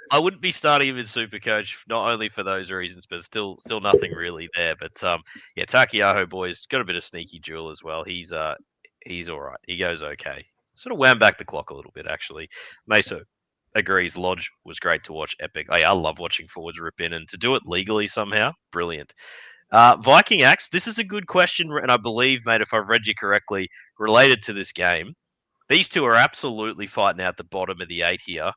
I wouldn't be starting him in SuperCoach, not only for those reasons, but still nothing really there. But yeah, Takiaho boys got a bit of sneaky jewel as well. He's all right. He goes okay. Sort of wound back the clock a little bit actually. Meso agrees. Lodge was great to watch. Epic. I love watching forwards rip in, and to do it legally somehow, brilliant. Viking Axe, this is a good question, and I believe, mate, if I've read you correctly, related to this game. These two are absolutely fighting out the bottom of the 8 here.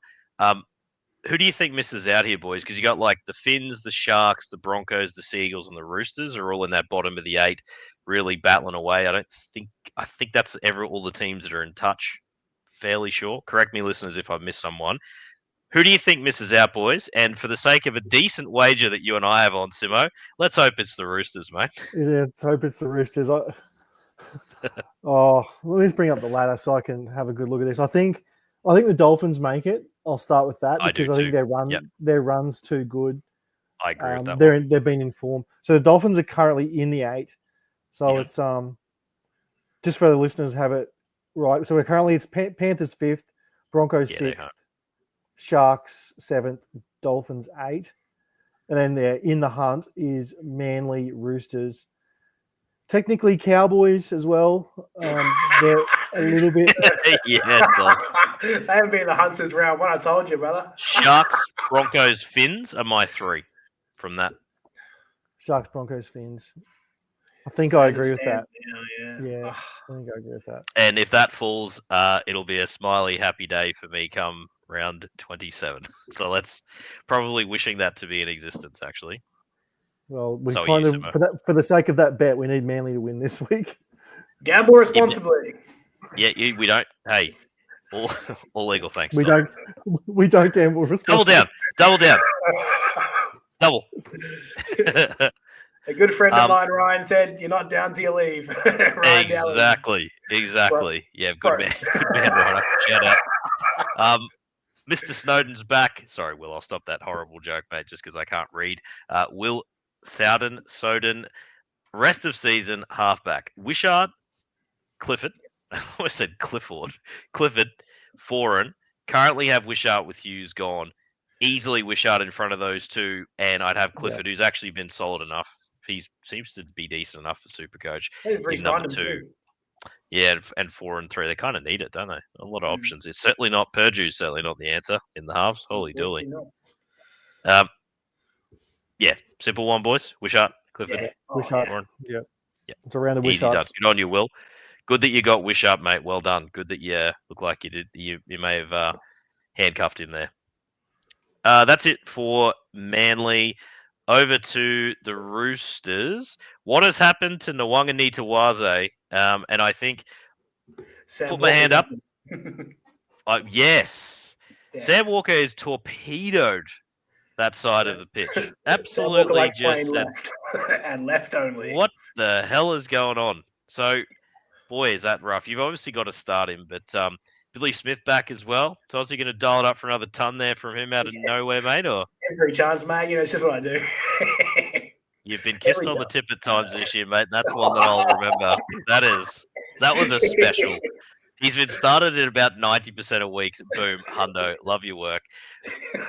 Who do you think misses out here, boys? Because you got like the Finns, the Sharks, the Broncos, the Seagulls, and the Roosters are all in that bottom of the 8, really battling away. I think that's all the teams that are in touch. Fairly sure. Correct me, listeners, if I've missed someone. Who do you think misses out, boys? And for the sake of a decent wager that you and I have on, Simo, let's hope it's the Roosters, mate. Yeah, let's hope it's the Roosters. Let's bring up the ladder so I can have a good look at this. I think the Dolphins make it. I'll start with that because I think their run's too good. I agree with that. They've been in form. So the Dolphins are currently in the 8. So it's just for the listeners have it right. So it's Panthers 5th, Broncos 6th, Sharks 7th, Dolphins 8, and then they're in the hunt is Manly, Roosters. Technically, Cowboys as well. They're a little bit. Yeah, they haven't been in the hunt since round 1. I told you, brother. Sharks, Broncos, Finns are my 3 from that. Sharks, Broncos, Finns. I think I agree with that. Yeah, I think I agree with that. And if that falls, it'll be a smiley, happy day for me come round 27. So let's probably wishing that to be in existence, actually. Well, we for the sake of that bet, we need Manly to win this week. Gamble responsibly. Yeah, we don't. Hey, all legal. Thanks. We don't gamble responsibly. Double down. Double. A good friend of mine, Ryan, said, "You're not down till you leave." Exactly. Yeah, good man, Ryan. Shout out. Mr. Snowden's back. Sorry, Will, I'll stop that horrible joke, mate, just because I can't read. Will Soden, rest of season, halfback. Wishart, Clifford. I almost said Clifford. Clifford, Foran. Currently have Wishart with Hughes gone. Easily Wishart in front of those two, and I'd have Clifford, who's actually been solid enough. He seems to be decent enough for SuperCoach. He's number 2. Yeah, and 4 and 3. They kind of need it, don't they? A lot of options. It's certainly not Purdue's certainly not the answer in the halves. Holy dooly. Yeah, simple one, boys. Wishart, Clifford. Wishart. Yeah. It's around the Wishart. Good on you, Will. Good that you got Wishart, mate. Well done. Good that you look like you did. You may have handcuffed him there. That's it for Manly. Over to the Roosters. What has happened to Nwangani Tawaze? And I think put my hand up. Yes. Yeah. Sam Walker is torpedoed that side of the pitch. Absolutely just left and left only. What the hell is going on? So, boy, is that rough. You've obviously got to start him, but Billy Smith back as well. So is he going to dial it up for another ton there from him out of nowhere, mate? Or every chance, mate. This is what I do. You've been kissed on the tip at times this year, mate. That's one that I'll remember. That was a special. He's been started at about 90% of weeks. Boom, hundo. Love your work.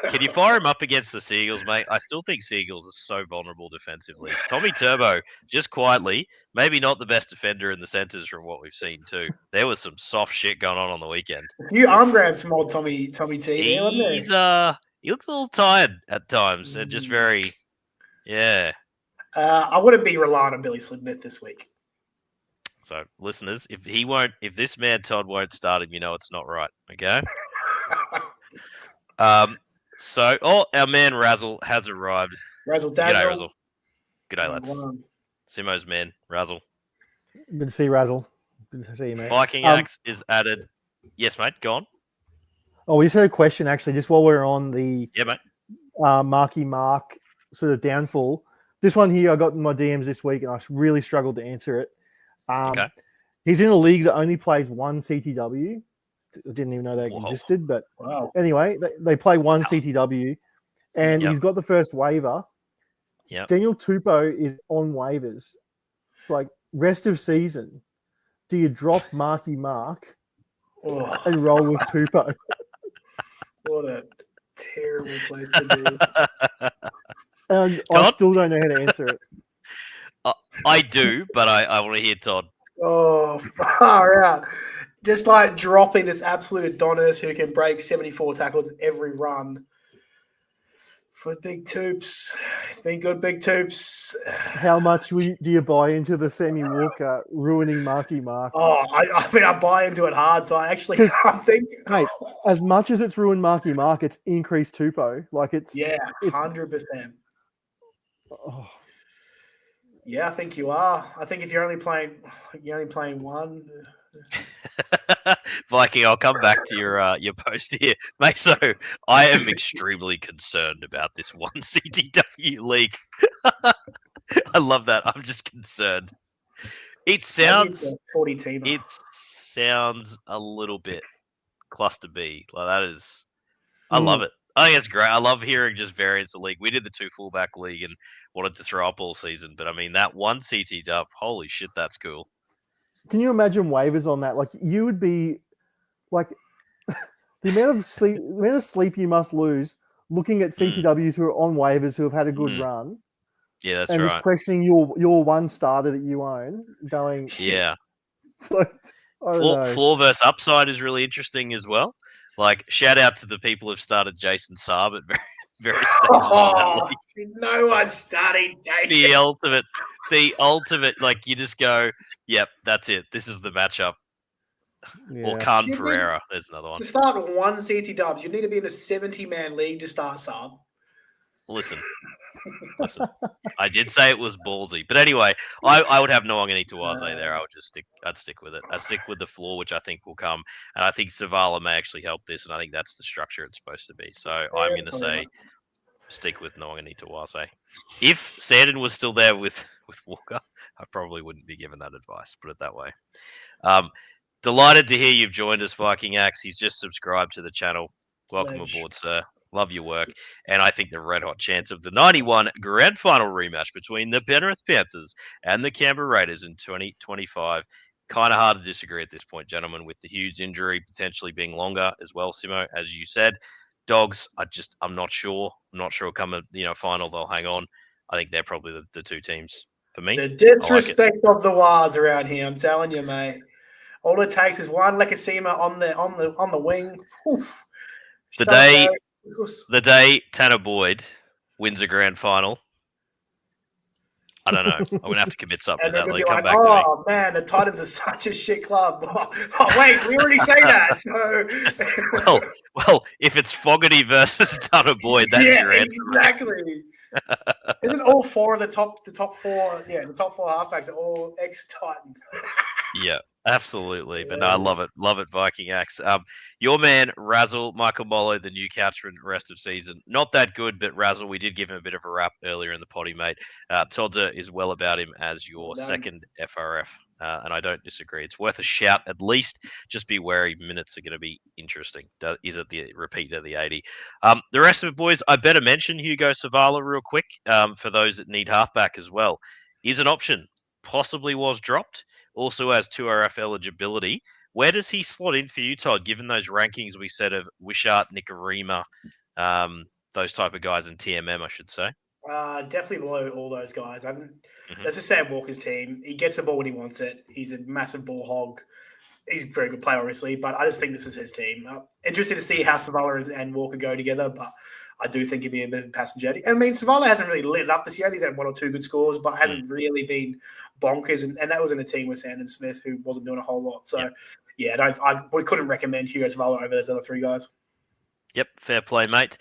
Can you fire him up against the Seagulls, mate? I still think Seagulls are so vulnerable defensively. Tommy Turbo, just quietly, maybe not the best defender in the centres from what we've seen too. There was some soft shit going on the weekend. A few arm grabs from old Tommy T. He looks a little tired at times and just very, yeah. I wouldn't be relying on Billy Smith this week. So, listeners, if this man Todd won't start him, you know it's not right. Okay. Our man Razzle has arrived. Razzle Dazzle. G'day, Razzle. G'day, lads. Simo's man, Razzle. Good to see you, Razzle. Good to see you, mate. Viking Axe is added. Yes, mate. Go on. Oh, we just had a question actually, just while we're on the mate. Marky Mark sort of downfall. This one here, I got in my DMs this week, and I really struggled to answer it. Okay. He's in a league that only plays one CTW. I didn't even know they existed, but anyway, they play one CTW, and he's got the first waiver. Yeah, Daniel Tupou is on waivers. It's like rest of season. Do you drop Marky Mark and roll with Tupou? What a terrible place to be. And I still don't know how to answer it. I do, but I want to hear Todd. Oh, far out. Just like dropping this absolute Adonis who can break 74 tackles every run for Big Toops. It's been good, Big Toops. How much do you buy into the Sammy Walker ruining Marky Mark? Oh, I mean, I buy into it hard, so I actually can't think. Mate, as much as it's ruined Marky Mark, it's increased Tupou. Like it's 100%. Oh. Yeah, I think you are. I think if you're only playing one. Viking, I'll come back to your post here, mate. So I am extremely concerned about this one CTW league. I love that. I'm just concerned. It sounds a little bit cluster B. Like that is, I love it. I think it's great. I love hearing just variants of league. We did the 2 fullback league and wanted to throw up all season, but I mean that one CT dub, holy shit, that's cool. Can you imagine waivers on that? Like you would be like the amount of sleep you must lose looking at CTWs who are on waivers who have had a good run. Yeah, that's and right. just questioning your one starter that you own, going floor versus upside is really interesting as well. Like shout out to the people who've started Jason Saab at very stages of that league. No one's starting Jason. The ultimate, like you just go, yep, that's it. This is the matchup. Yeah. Or Khan Pereira. There's another one. To start one CT dubs, you need to be in a 70-man league to start Saab. Listen. I did say it was ballsy, but anyway, I would have Noanganituwaze there. I'd stick with it. I'd stick with the floor, which I think will come, and I think Zavala may actually help this, and I think that's the structure it's supposed to be. So I'm going to say stick with Noanganituwaze. If Sandon was still there with Walker, I probably wouldn't be given that advice. Put it that way. Delighted to hear you've joined us, Viking Axe. He's just subscribed to the channel. Welcome aboard, sir. Love your work. And I think the red hot chance of the 91 grand final rematch between the Penrith Panthers and the Canberra Raiders in 2025. Kind of hard to disagree at this point, gentlemen, with the Hughes injury potentially being longer as well, Simo, as you said. Dogs, I'm not sure. I'm not sure come a final they'll hang on. I think they're probably the two teams for me. The disrespect of the Wars around here, I'm telling you, mate. All it takes is one Lekasima on the wing. Oof. The day Tanner Boyd wins a grand final, I don't know. I'm going to have to commit something to that league. Come back to me. Man, the Titans are such a shit club. Oh, wait, we already say that. So. well, if it's Fogarty versus Tanner Boyd, that's your answer. Exactly. Isn't all four of the top four halfbacks are all ex-Titans? Yeah. Absolutely, but no, I love it, Viking Axe. Your man Razzle, Michael Molo, the new catchman, rest of season, not that good, but Razzle, we did give him a bit of a rap earlier in the potty, mate. Todza is well about him as your second FRF, and I don't disagree. It's worth a shout at least. Just be wary, minutes are going to be interesting. Is it the repeat of the 80? The rest of it, boys, I better mention Hugo Savala real quick for those that need halfback as well. Is an option, possibly was dropped. Also has 2RF eligibility. Where does he slot in for you, Todd, given those rankings we said of Wishart, Nicarima, those type of guys in TMM, I should say? Definitely below all those guys. That's just Sam Walker's team. He gets the ball when he wants it. He's a massive ball hog. He's a very good player, obviously, but I just think this is his team. Interested to see how Savala and Walker go together, but I do think he'd be a bit of a passenger. I mean, Savala hasn't really lit it up this year. He's had 1 or 2 good scores, but hasn't really been bonkers. And that was in a team with Sandon Smith, who wasn't doing a whole lot. So, we couldn't recommend Hugo Savala over those other 3 guys. Yep, fair play, mate.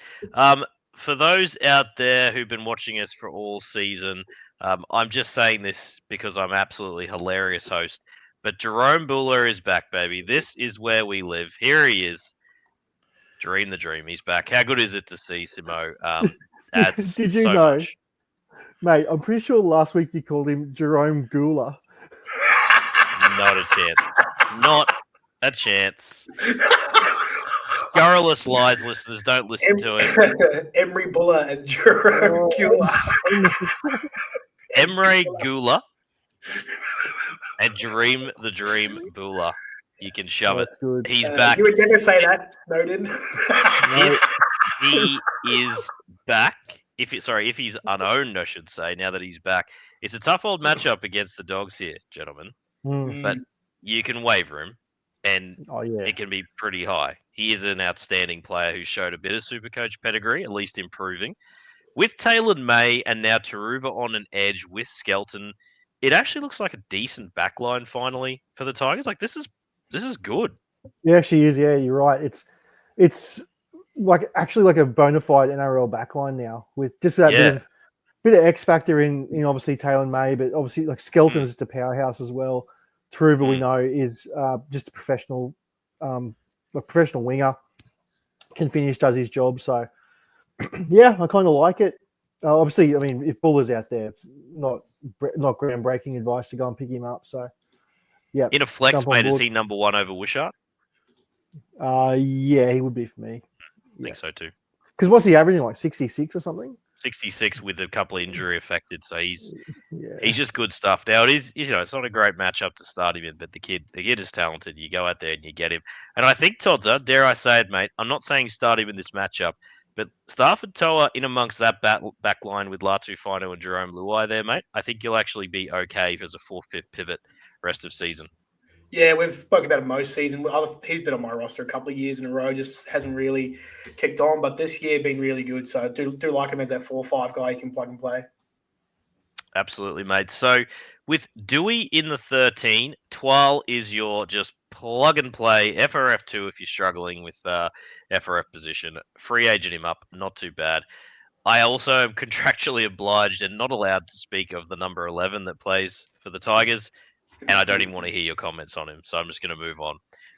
For those out there who've been watching us for all season, I'm just saying this because I'm absolutely hilarious host. But Jerome Buller is back, baby. This is where we live. Here he is. Dream the dream. He's back. How good is it to see Simo? Did you know, mate? I'm pretty sure last week you called him Jerome Gula. Not a chance. Not a chance. Scurrilous lies, listeners. Don't listen to him. Emery Buller and Jerome Gula. Emery Gula and Jareem the Dream Bula. You can shove it. Good. He's back. You were going to say that, Snowden. If he is back, if he's unowned, I should say, now that he's back. It's a tough old matchup against the Dogs here, gentlemen. But you can waiver him, and it can be pretty high. He is an outstanding player who showed a bit of Supercoach pedigree, at least improving. With Taylor May and now Taruva on an edge with Skelton, it actually looks like a decent backline finally for the Tigers. Like this is good. Yeah, she is. Yeah, you're right. It's like actually like a bona fide NRL backline now with just that bit of X factor in obviously Taylor May, but obviously like Skelton's just a powerhouse as well. Taruva we know is just a professional winger, can finish, does his job. So yeah, I kind of like it. Obviously, I mean, if Buller's out there, it's not groundbreaking advice to go and pick him up. So yeah, in a flex, mate, is he number one over Wishart? Yeah, he would be for me. I think so too. Because what's he averaging, like 66 or something? 66 with a couple of injury affected, so he's just good stuff. Now it is, it's not a great matchup to start him in, but the kid is talented. You go out there and you get him, and I think Todza, dare I say it, mate, I'm not saying start him in this matchup, but Stafford Toa in amongst that back line with Latu Fino and Jerome Luai there, mate. I think you'll actually be okay as a 4-5 pivot rest of season. Yeah, we've spoken about him most season. He's been on my roster a couple of years in a row, just hasn't really kicked on. But this year been really good. So do like him as that 4-5 guy you can plug and play. Absolutely, mate. So with Dewey in the 13, Twal is your just plug and play FRF2 if you're struggling with FRF position. Free agent him up, not too bad. I also am contractually obliged and not allowed to speak of the number 11 that plays for the Tigers. And I don't even want to hear your comments on him, so I'm just going to move on.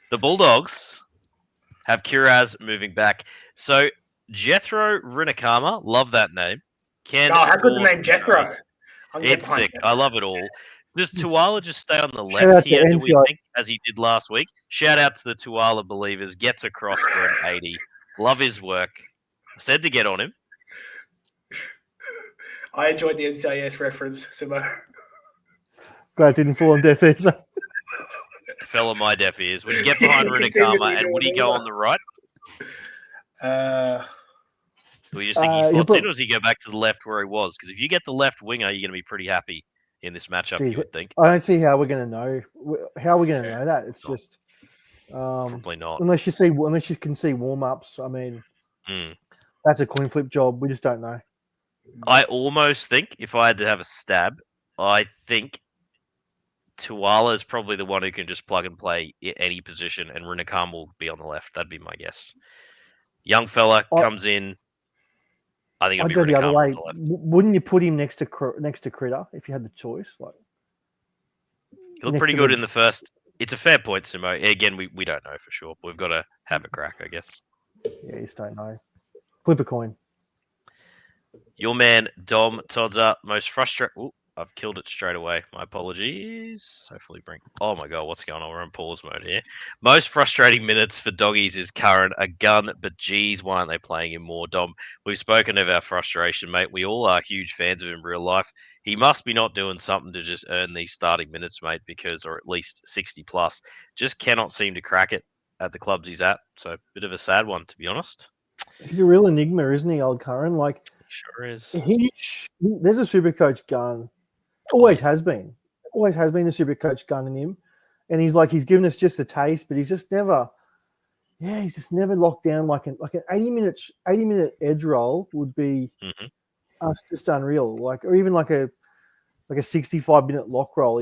The Bulldogs have Kiraz moving back. So Jethro Rinakama, love that name. How good the name Jethro? It's sick. I love it all. Does Tuala just stay on the left here, do we think, as he did last week? Shout out to the Tuala believers. Gets across for an 80. Love his work. Said to get on him. I enjoyed the NCIS reference, Simo. Glad it didn't fall on deaf ears. Fell on my deaf ears. Would you get behind Rinakama and would he go on the right? Do we just think he slots in, or does he go back to the left where he was? Because if you get the left winger, you're going to be pretty happy in this matchup, you would think. I don't see how we're going to know. How are we going to know that? It's just probably not. Unless you can see warm-ups. I mean, that's a coin flip job. We just don't know. I almost think, if I had to have a stab, I think Tuala is probably the one who can just plug and play any position, and Rinakam will be on the left. That'd be my guess. Young fella comes in. I think I'd go the other way. The Wouldn't you put him next to Critter if you had the choice? Like, he looked pretty good in the first. It's a fair point, Simo. Again, we don't know for sure. But we've got to have a crack, I guess. Yeah, you just don't know. Flip a coin. Your man Dom Todza, most frustrating. I've killed it straight away. My apologies. Hopefully bring... Oh my God, what's going on? We're in pause mode here. Most frustrating minutes for doggies is Curran, a gun, but geez, why aren't they playing him more? Dom, we've spoken of our frustration, mate. We all are huge fans of him in real life. He must be not doing something to just earn these starting minutes, mate, because, or at least 60 plus. Just cannot seem to crack it at the clubs he's at. So a bit of a sad one, to be honest. He's a real enigma, isn't he, old Curran? Like, sure is. There's a Supercoach gun. Always has been a Supercoach gun in him, and he's given us just a taste, but he's just never locked down like an 80 minute edge roll would be just unreal, or even like a 65-minute lock roll.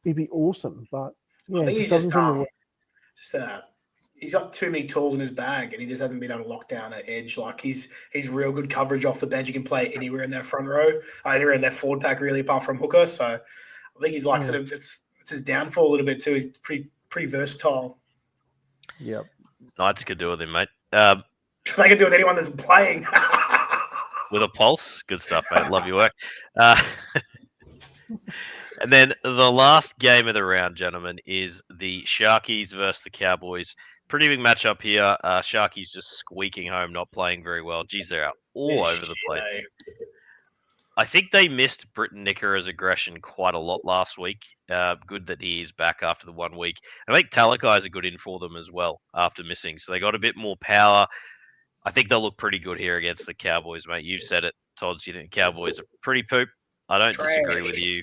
He'd be awesome, but yeah, I think he's got too many tools in his bag, and he just hasn't been able to lock down an edge. Like he's real good coverage off the bench. He can play anywhere in that front row, anywhere in that forward pack, really, apart from hooker. So I think he's like sort of it's his downfall a little bit too. He's pretty versatile. Yep, Knights could do with him, mate. They can do with anyone that's playing. With a pulse, good stuff, mate. Love your work. And then the last game of the round, gentlemen, is the Sharkies versus the Cowboys. Pretty big matchup here. Sharkies just squeaking home, not playing very well. Geez, they're out all over the place. I think they missed Britton Nickera's aggression quite a lot last week. Good that he is back after the 1 week. I think Talakai is a good in for them as well after missing. So they got a bit more power. I think they'll look pretty good here against the Cowboys, mate. You've said it, Todd. You think the Cowboys are pretty poop. I don't disagree with you.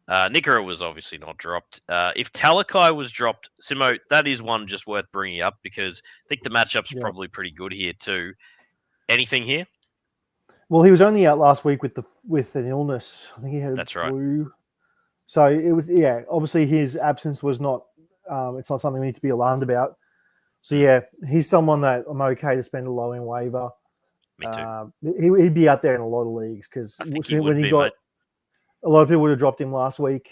Nickera was obviously not dropped. If Talakai was dropped, Simo, that is one just worth bringing up because I think the matchup's probably pretty good here too. Anything here? Well, he was only out last week with an illness. I think he had flu. Right. So it was, obviously his absence was not, it's not something we need to be alarmed about. So he's someone that I'm okay to spend a low end waiver. Me too. He'd be out there in a lot of leagues because when he got, a lot of people would have dropped him last week,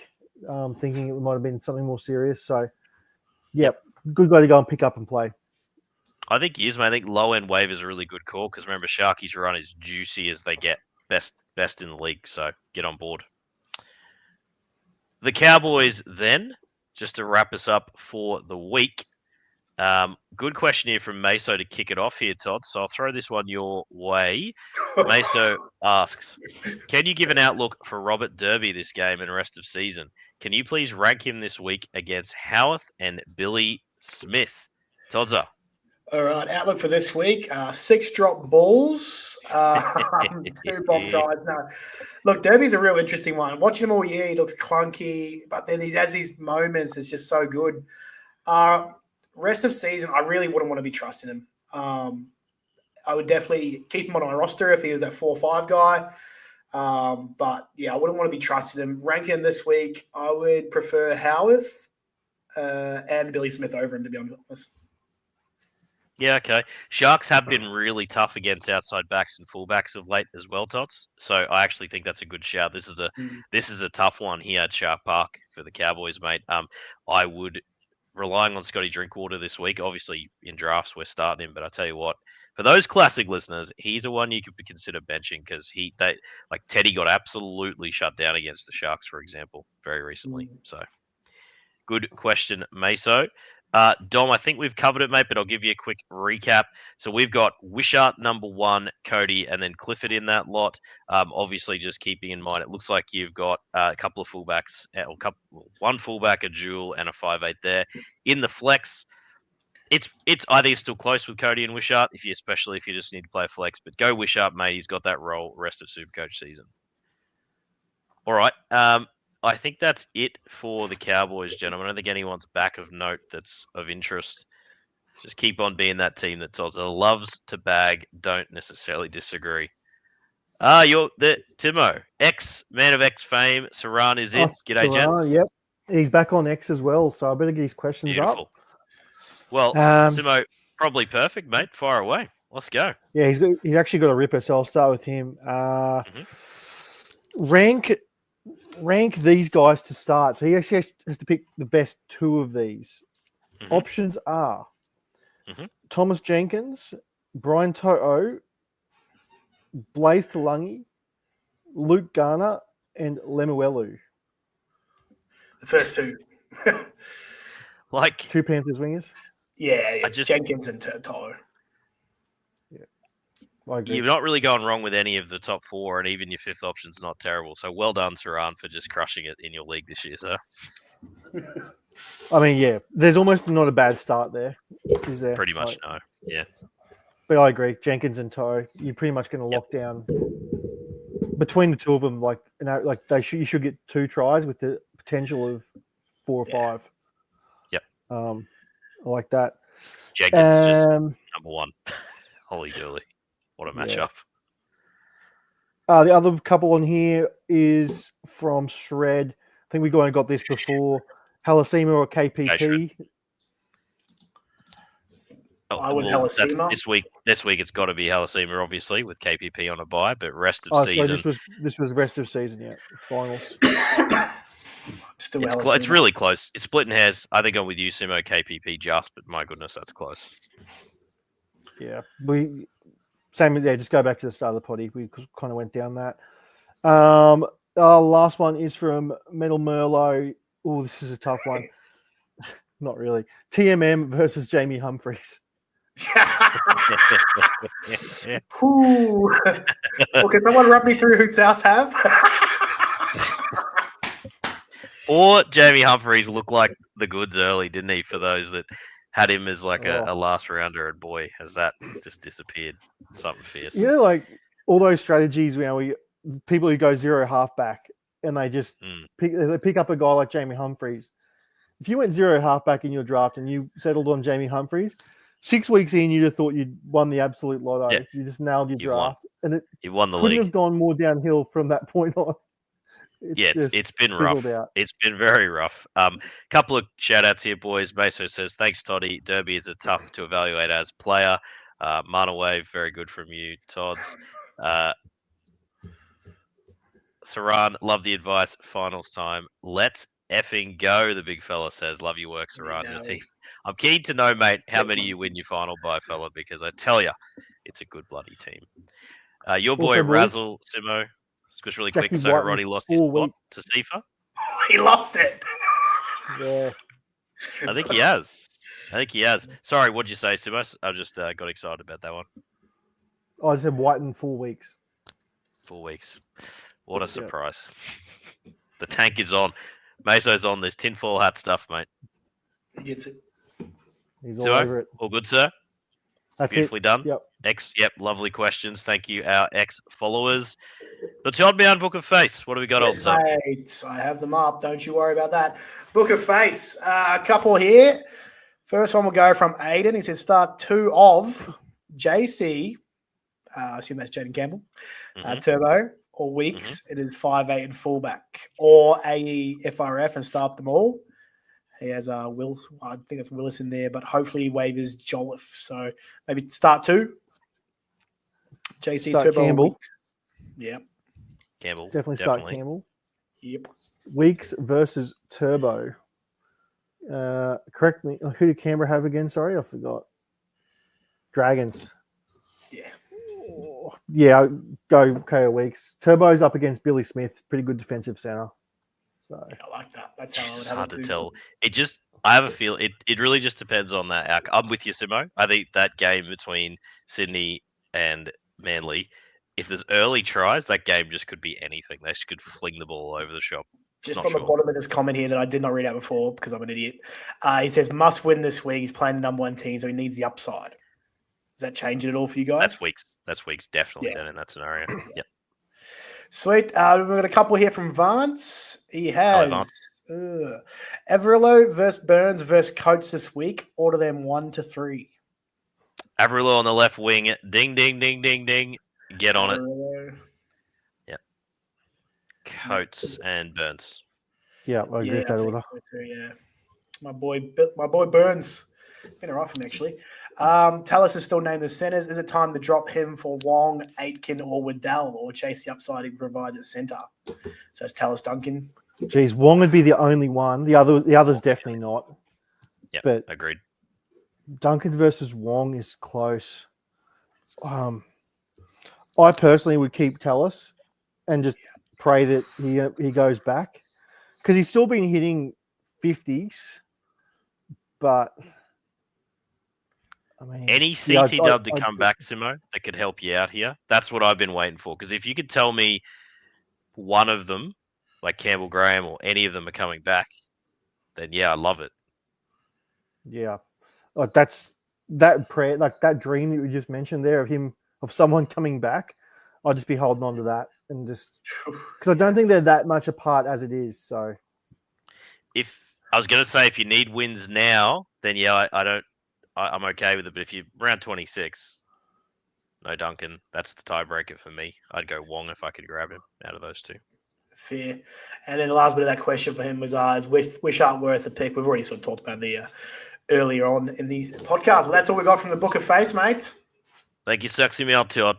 thinking it might have been something more serious. So, good guy to go and pick up and play. I think he is, man. I think low end waiver is a really good call because remember, Sharkies run is juicy as they get, best in the league. So get on board. The Cowboys, then, just to wrap us up for the week. Good question here from Meso to kick it off here, Todd. So I'll throw this one your way. Meso asks, can you give an outlook for Robert Derby this game and rest of season? Can you please rank him this week against Howarth and Billy Smith? Todd's up. All right, outlook for this week: 6 drop balls, 2 bomb tries. No, look, Derby's a real interesting one. Watching him all year, he looks clunky, but then he has these moments. It's just so good. Rest of season, I really wouldn't want to be trusting him. I would definitely keep him on my roster if he was that 4-5 guy. But I wouldn't want to be trusting him. Ranking him this week, I would prefer Howarth and Billy Smith over him, to be honest. Yeah, okay. Sharks have been really tough against outside backs and fullbacks of late as well, Tots. So I actually think that's a good shout. This is a tough one here at Shark Park for the Cowboys, mate. I would, relying on Scotty Drinkwater this week, obviously in drafts we're starting him, but I tell you what, for those classic listeners, he's a one you could consider benching because Teddy got absolutely shut down against the Sharks, for example, very recently. So good question, Meso. Dom, I think we've covered it, mate, but I'll give you a quick recap. So we've got Wishart number 1, Cody, and then Clifford in that lot. Obviously, just keeping in mind, it looks like you've got a couple of fullbacks, one fullback, a dual, and a 5'8" there. In the flex, it's I think it's still close with Cody and Wishart, especially if you just need to play a flex. But go Wishart, mate. He's got that role rest of SuperCoach season. All right. I think that's it for the Cowboys, gentlemen. I don't think anyone's back of note that's of interest. Just keep on being that team that loves to bag, don't necessarily disagree. You're the Timo, man of X fame. Saran is in. G'day, gents. Yep. He's back on X as well, so I better get his questions up. Well, Timo, probably perfect, mate. Fire away. Let's go. Yeah, he's actually got a ripper, so I'll start with him. Rank these guys to start. So he actually has to pick the best 2 of these. Options are Thomas Jenkins, Brian To'o, Blaze Talangi, Luke Garner, and Lemuelu. The first 2. 2 Panthers wingers? Yeah. Jenkins and To'o. You've not really gone wrong with any of the top 4, and even your 5th option's not terrible. So well done, Saran, for just crushing it in your league this year, sir. I mean, there's almost not a bad start there, is there? Pretty much, no. Yeah. But I agree. Jenkins and Toe, you're pretty much going to lock down between the 2 of them. You should get 2 tries with the potential of 4 or 5. Yep. I like that. Jenkins is just number 1. Holy dooly. What a matchup. The other couple on here is from Shred. I think we got this before. Halasima or KPP. I was Halasima. This week it's got to be Halasima, obviously, with KPP on a bye, but rest of season. So this was rest of season, finals. It's really close. It's splitting hairs. I think I'm with you, Simo, KPP just, but my goodness, that's close. Yeah. Just go back to the start of the potty. We kind of went down that. Last one is from Metal Merlot. Oh, this is a tough one. Not really. TMM versus Jamie Humphries. Ooh. Well, can someone run me through who South have? Or Jamie Humphries looked like the goods early, didn't he? For those that had him as like a last rounder, and boy, has that just disappeared. Something fierce. You know, like all those strategies, people who go zero halfback and they just pick up a guy like Jamie Humphries. If you went zero halfback in your draft and you settled on Jamie Humphries, 6 weeks in, you'd have thought you'd won the absolute lotto. Yeah. You just nailed your draft. And you won the couldn't league. Have gone more downhill from that point on. It's been rough. It's been very rough. Couple of shout outs here, boys. Meso says, thanks, Toddy. Derby is a tough to evaluate as player. Mana Wave, very good from you, Todd. Saran, love the advice. Finals time. Let's effing go, the big fella says. Love your work, Saran. Your team. I'm keen to know, mate, how many you win your final by, fella, because I tell you, it's a good bloody team. Your boy, Razzle, Simo. Just really quick, so Roddy lost his spot to Sifa. He lost it. Yeah. I think he has. Sorry, what'd you say, Simo? I just got excited about that one. I said White in 4 weeks. 4 weeks. What a surprise. The tank is on. Meso's on this tinfoil hat stuff, mate. He gets it. He's all over it. All good, sir? That's beautifully done. Yep. Lovely questions. Thank you, our ex-followers. The Childbound Book of Face. What do we got, old sir? Mate, I have them up. Don't you worry about that. Book of Face. A couple here. First one will go from Aiden. He says, start 2 of JC. I assume that's Jaden Campbell. Turbo. Or Weeks. It is 5'8" and fullback. Or AE FRF and start them all. He has Wills. I think it's Willis in there, but hopefully Waivers Jolliffe. So maybe start 2. JC start Turbo. Campbell. Weeks. Yep. Campbell. Definitely start Campbell. Yep. Weeks versus Turbo. Correct me. Who did Canberra have again? Sorry, I forgot. Dragons. Yeah. Yeah, go KO Weeks. Turbo's up against Billy Smith. Pretty good defensive center. So yeah, I like that. That's how I would it's have hard it to too. tell. I have a feel it really just depends on that outcome. I'm with you, Simo. I think that game between Sydney and Manly, if there's early tries, that game just could be anything. They just could fling the ball over the shop. Just on the bottom of this comment here that I did not read out before because I'm an idiot. He says, must win this week. He's playing the number 1 team, so he needs the upside. Does that change it at all for you guys? That's Weeks. Definitely then in that scenario. Yep. Sweet. We've got a couple here from Vance. He has Averillo versus Burns versus Coates this week. Order them 1 to 3. Averillo on the left wing. Ding, ding, ding, ding, ding. Get on Averillo. it. Yep. Coates and Burns. Yeah, I agree with that order. So too, yeah. My boy Burns. It's been alright for me, actually. Tallis is still named the centers. Is it time to drop him for Wong, Aitken, or Waddell, or chase the upside he provides at center? So it's Tallis Duncan. Geez, Wong would be the only one. The others definitely not. Yeah, but agreed. Duncan versus Wong is close. I personally would keep Tallis and just pray that he goes back because he's still been hitting 50s, but. I mean, any CT dub to come back, Simo, that could help you out here. That's what I've been waiting for. Because if you could tell me one of them, like Campbell Graham or any of them are coming back, then I love it. Yeah, like that's that prayer, like that dream that you just mentioned there of someone coming back. I'll just be holding on to that and just because I don't think they're that much apart as it is. So, if I was going to say if you need wins now, then I'm okay with it, but if you're around 26, no Duncan, that's the tiebreaker for me. I'd go Wong if I could grab him out of those 2. Fair. And then the last bit of that question for him was, is Wishart worth a pick? We've already sort of talked about the earlier on in these podcasts. Well, that's all we got from the Book of Face, mate. Thank you, Sexy Meal Todd.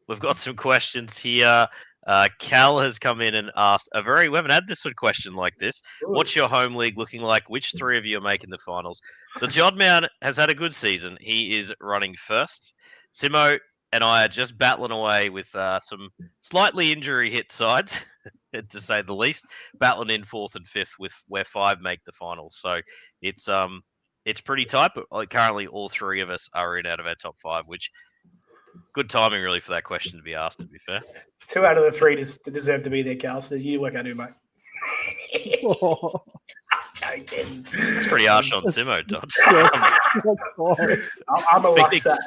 We've got some questions here. Cal has come in and asked we haven't had this sort of question like this. What's your home league looking like? Which 3 of you are making the finals? The Jodman has had a good season. He is running first. Simo and I are just battling away with some slightly injury hit sides. to say the least, battling in 4th and 5th with where 5 make the finals. So it's pretty tight, but currently all 3 of us are in out of our top 5, which good timing really for that question to be asked, to be fair. 2 out of the 3 deserve to be there, Cal. So you work I do, mate. I'm joking. That's pretty harsh on Simo, Dodge. I'm a luxer.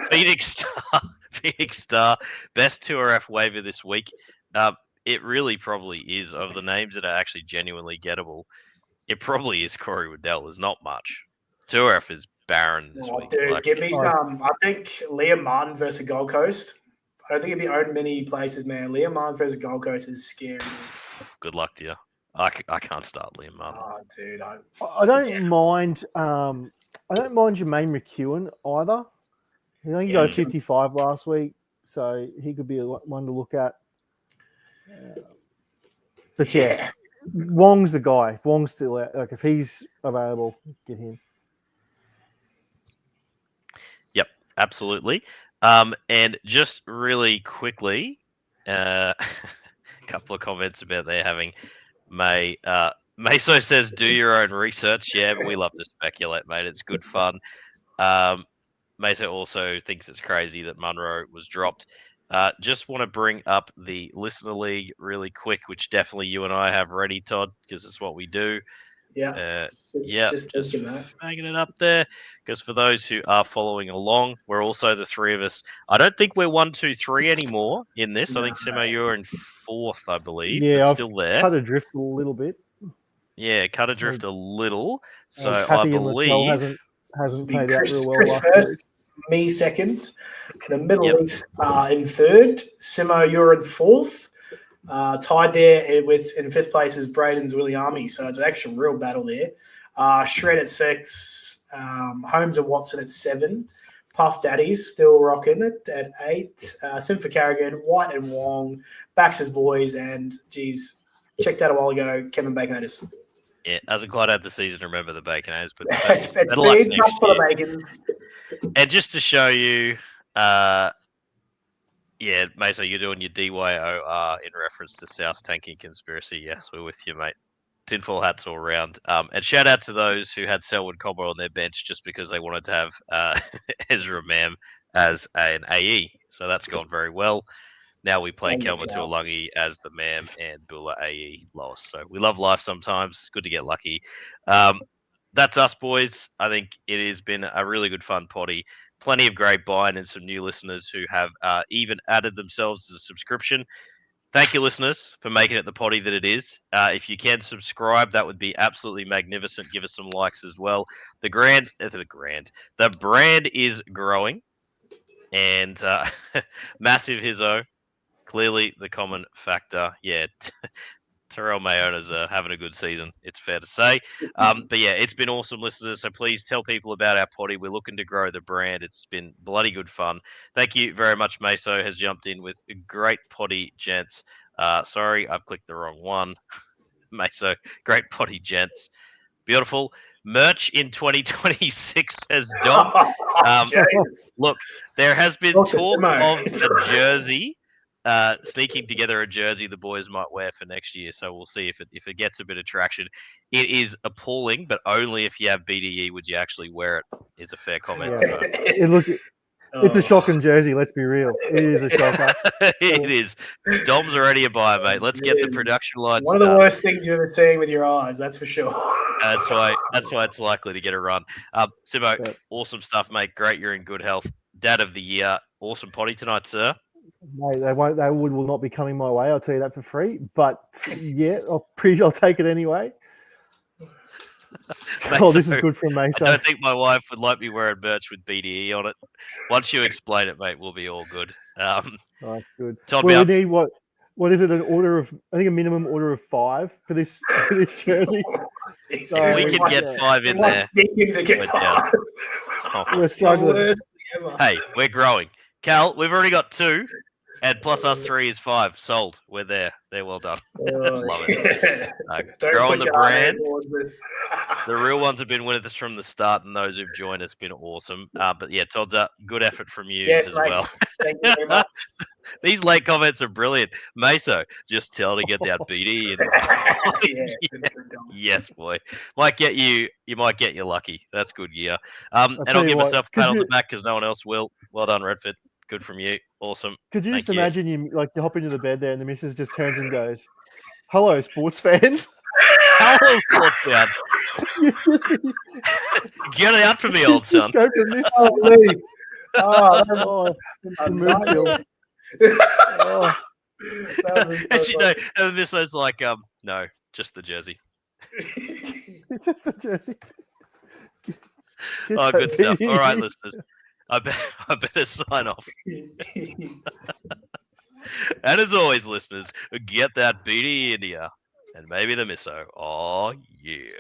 Phoenix Star, best 2RF waiver this week. It really probably is, of the names that are actually genuinely gettable, it probably is Corey Waddell. There's not much. 2RF is barren this week. Dude, give me some. I think Liam Martin versus Gold Coast. I don't think it'd be owned many places, man. Liam Martin versus Gold Coast is scary. Good luck to you. I can't start Liam Martin. Oh, dude, I don't mind. I don't mind Jermaine McEwen either. He only got 55 last week, so he could be one to look at. But yeah, Wong's the guy. If Wong's still out, like if he's available, get him. Yep, absolutely. And just really quickly, a couple of comments about there having May. Meso says, do your own research. Yeah, but we love to speculate, mate. It's good fun. Meso also thinks it's crazy that Munro was dropped. Just want to bring up the Listener League really quick, which definitely you and I have ready, Todd, because it's what we do. Yeah. Just making it up there. Because for those who are following along, we're also the 3 of us. I don't think we're 1, 2, 3 anymore in this. I think Simo, you're in 4th, I believe. Yeah, still there. Cut adrift a little bit. Yeah, cut adrift a little. So I believe hasn't played out real well. Chris first, me second. The Middle East are in 3rd. Simo, you're in 4th. Tied there in 5th place is Braden's Williami. So it's actually a real battle there. Shred at 6. Holmes and Watson at 7. Puff Daddies still rocking it at 8. Sim for Carrigan, White and Wong, Baxter's Boys, and geez, checked out a while ago, Kevin Baconatus. Yeah, hasn't quite had the season to remember the Baconators, but it's been tough for the Bacons. And just to show you, Meso, you're doing your DYOR in reference to South Tanking Conspiracy. Yes, we're with you, mate. Tinfoil hats all around. And shout out to those who had Selwood Cobber on their bench just because they wanted to have Ezra Mam as an AE. So that's gone very well. Now we play Kelma Tuolangi as the Mam and Bula AE Lois. So we love life sometimes. It's good to get lucky. That's us, boys. I think it has been a really good fun potty. Plenty of great buy-in and some new listeners who have even added themselves as a subscription. Thank you, listeners, for making it the potty that it is. If you can subscribe, that would be absolutely magnificent. Give us some likes as well. The brand is growing, and massive Hizzo. Clearly, the common factor. Yeah, Terrell Mayona's having a good season, it's fair to say. But yeah, it's been awesome, listeners. So please tell people about our potty. We're looking to grow the brand. It's been bloody good fun. Thank you very much. Meso has jumped in with a great potty, gents. Sorry, I've clicked the wrong one. Meso, great potty, gents. Beautiful. Merch in 2026, says Dom. Look, there has been talk of a jersey. Sneaking together a jersey the boys might wear for next year, so we'll see if it gets a bit of traction. It is appalling, but only if you have BDE would you actually wear it. Is a fair comment. Yeah. It's a shocking jersey. Let's be real. It is a shocker. It is. Dom's already a buyer, mate. Let's get the production line. One of the worst things you've ever seen with your eyes. That's for sure. That's why it's likely to get a run. Simo, awesome stuff, mate. Great, you're in good health. Dad of the year. Awesome potty tonight, sir. Mate, they will not be coming my way. I'll tell you that for free. But yeah, I'll take it anyway. This is good from me. I don't think my wife would like me wearing merch with BDE on it. Once you explain it, mate, we'll be all good. Right, good. We need what is it? An order of, I think a minimum order of 5 for this jersey. So we can get 5 in there. We're struggling. Hey, we're growing. Cal, we've already got 2, and plus us 3 is 5. Sold. We're there. They're well done. Love it. Growing the brand. The real ones have been with us from the start, and those who've joined us have been awesome. But yeah, Todd's a good effort from you as well. Thank you very much. These late comments are brilliant. Meso, just tell her to get that BD. Yes, boy. You might get you lucky. That's good gear. And I'll give myself a pat on the back because no one else will. Well done, Redford. Good from you. Awesome. Could you just imagine you hop into the bed there and the missus just turns and goes, "Hello, sports fans." Hello, sports fans. Get it out for me, old son. Go from this. And this is like, no, just the jersey. It's just the jersey. Oh, good stuff. All right, listeners. I better sign off. And as always, listeners, get that BDE India and maybe the miso. Oh, yeah.